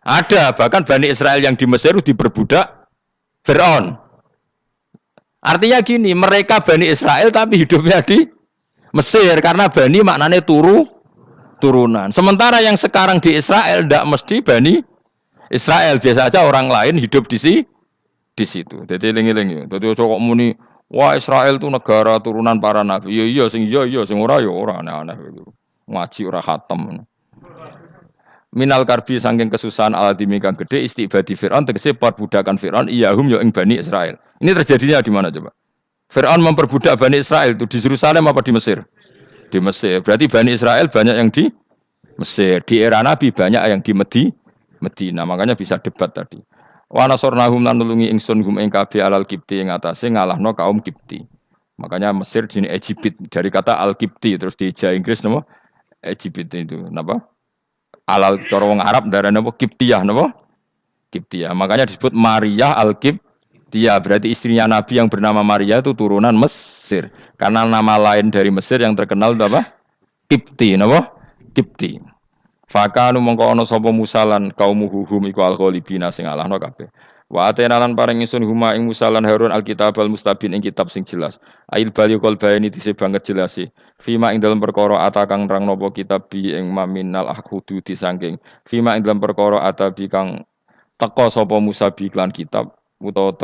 Ada, bahkan Bani Israel yang di Mesir diperbudak Fir'aun. Artinya gini, mereka Bani Israel tapi hidupnya di Mesir karena Bani maknanya turunan. Sementara yang sekarang di Israel tidak mesti Bani Israel, biasa aja orang lain hidup di situ. Jadi eling-eling. Jadi kok muni, wah Israel itu negara turunan para nabi. Iya sing ora ya ora aneh-aneh gitu. Ngaji ora khatam. Minal karbi saking kesusahan aladimi kang gede istibadi Fir'aun tegese perbudakan Fir'aun iyahum ya ing Bani Israel. Ini terjadinya di mana coba? Fir'aun memperbudak Bani Israel itu di Yerusalem apa di Mesir? Di Mesir. Berarti Bani Israel banyak yang di Mesir. Di era Nabi banyak yang di Medina. Makanya bisa debat tadi. Wa nasarnahum lan nulungi ingsun hum ing kabeh alal kipti ing atase ngalahno kaum Kipti. Makanya Mesir jenis Egypt dari kata Al-Kipti terus di Inggris napa? Egypt itu napa? Alal cara wong Arab darane napa? Kiptiyah napa? Kiptiyah. Makanya disebut Maria Al-Kiptiyah. Berarti istrinya Nabi yang bernama Maria itu turunan Mesir. Karena nama lain dari Mesir yang terkenal itu apa? Kipti napa? Kipti. Fakanu mongko ana sapa musalan kaum huhum iku al-ghalibina sing alahno kabeh. Wa atena lan paring ingsun huma ing musalan Harun alkitab al-mustabin ing kitab sing jelas. Ail bali kol bayani dise banget jelasi. Fima ing dalam perkara atakang nerang napa kitab bi ing maminal akhudu disangking. Fima ing dalam perkara atabi kang teka sapa Musa bi iklan kitab utawa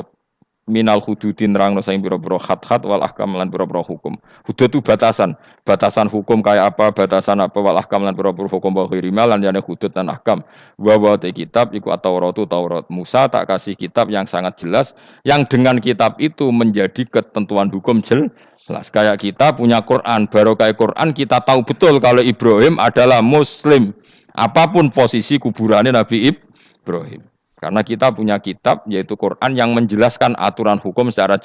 minal hududin nerangno saing pira-pira khat-khat wal ahkam lan pira-pira hukum. Hudud itu batasan. Batasan hukum kayak apa, batasan apa wal ahkam lan pira-pira hukum wa khirima lan jane hudud dan ahkam. Wa te kitab iku at-Tauratu Taurat. Musa tak kasih kitab yang sangat jelas yang dengan kitab itu menjadi ketentuan hukum jelas. Kayak kita punya Quran, baru kayak Quran kita tahu betul kalau Ibrahim adalah muslim. Apapun posisi kuburannya Nabi Ibrahim. Karena kita punya kitab yaitu Quran yang menjelaskan aturan hukum secara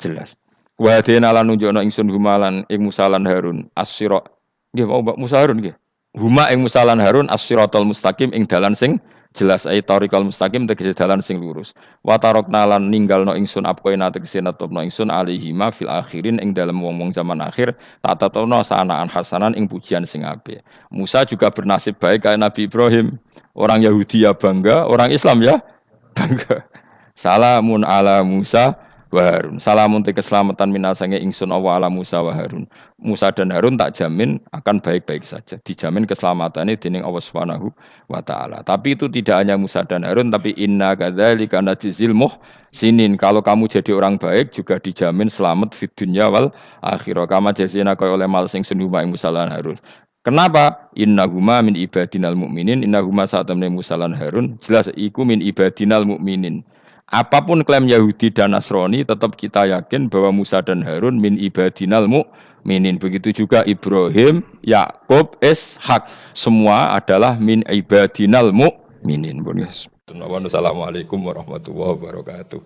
jelas. Wa hadina lan nunjukna ingsun humalan ing Musa lan Harun as-sira. Nggih mau Mbak Musa Harun nggih. Huma ing Musa lan Harun as-siratal mustaqim ing dalan sing jelas ai tariqal mustaqim tegese dalan sing lurus. Wa tarokna lan ninggalno ingsun apkoina tegese netopno ingsun alihima fil akhirin ing dalem wong-wong zaman akhir tak tatono sanaan hasanan ing pujian sing apik. Musa juga bernasib baik kayak Nabi Ibrahim. Orang Yahudi ya bangga, orang Islam ya bangga. Salamun ala Musa wa Harun. Salamun te keselamatan minasange ingsun Allah ala Musa wa Harun. Musa dan Harun tak jamin akan baik-baik saja. Dijamin keselamatannya dening Allah Subhanahu wa taala. Tapi itu tidak hanya Musa dan Harun tapi inna kadzalika najzil muhsinin. Kalau kamu jadi orang baik juga dijamin selamat fid dunya wal akhirah. Kama jazina kaya oleh mal sing sunuma Musa lan Harun. Kenapa? Innahuma min ibadinal mu'minin, innahuma sa'atamne Musa lan Harun, jelas iku min ibadinal mu'minin. Apapun klaim Yahudi dan Nasrani, tetap kita yakin bahwa Musa dan Harun min ibadinal mu'minin. Begitu juga Ibrahim, Yakub, Ishak, semua adalah min ibadinal mu'minin. Assalamualaikum warahmatullahi wabarakatuh.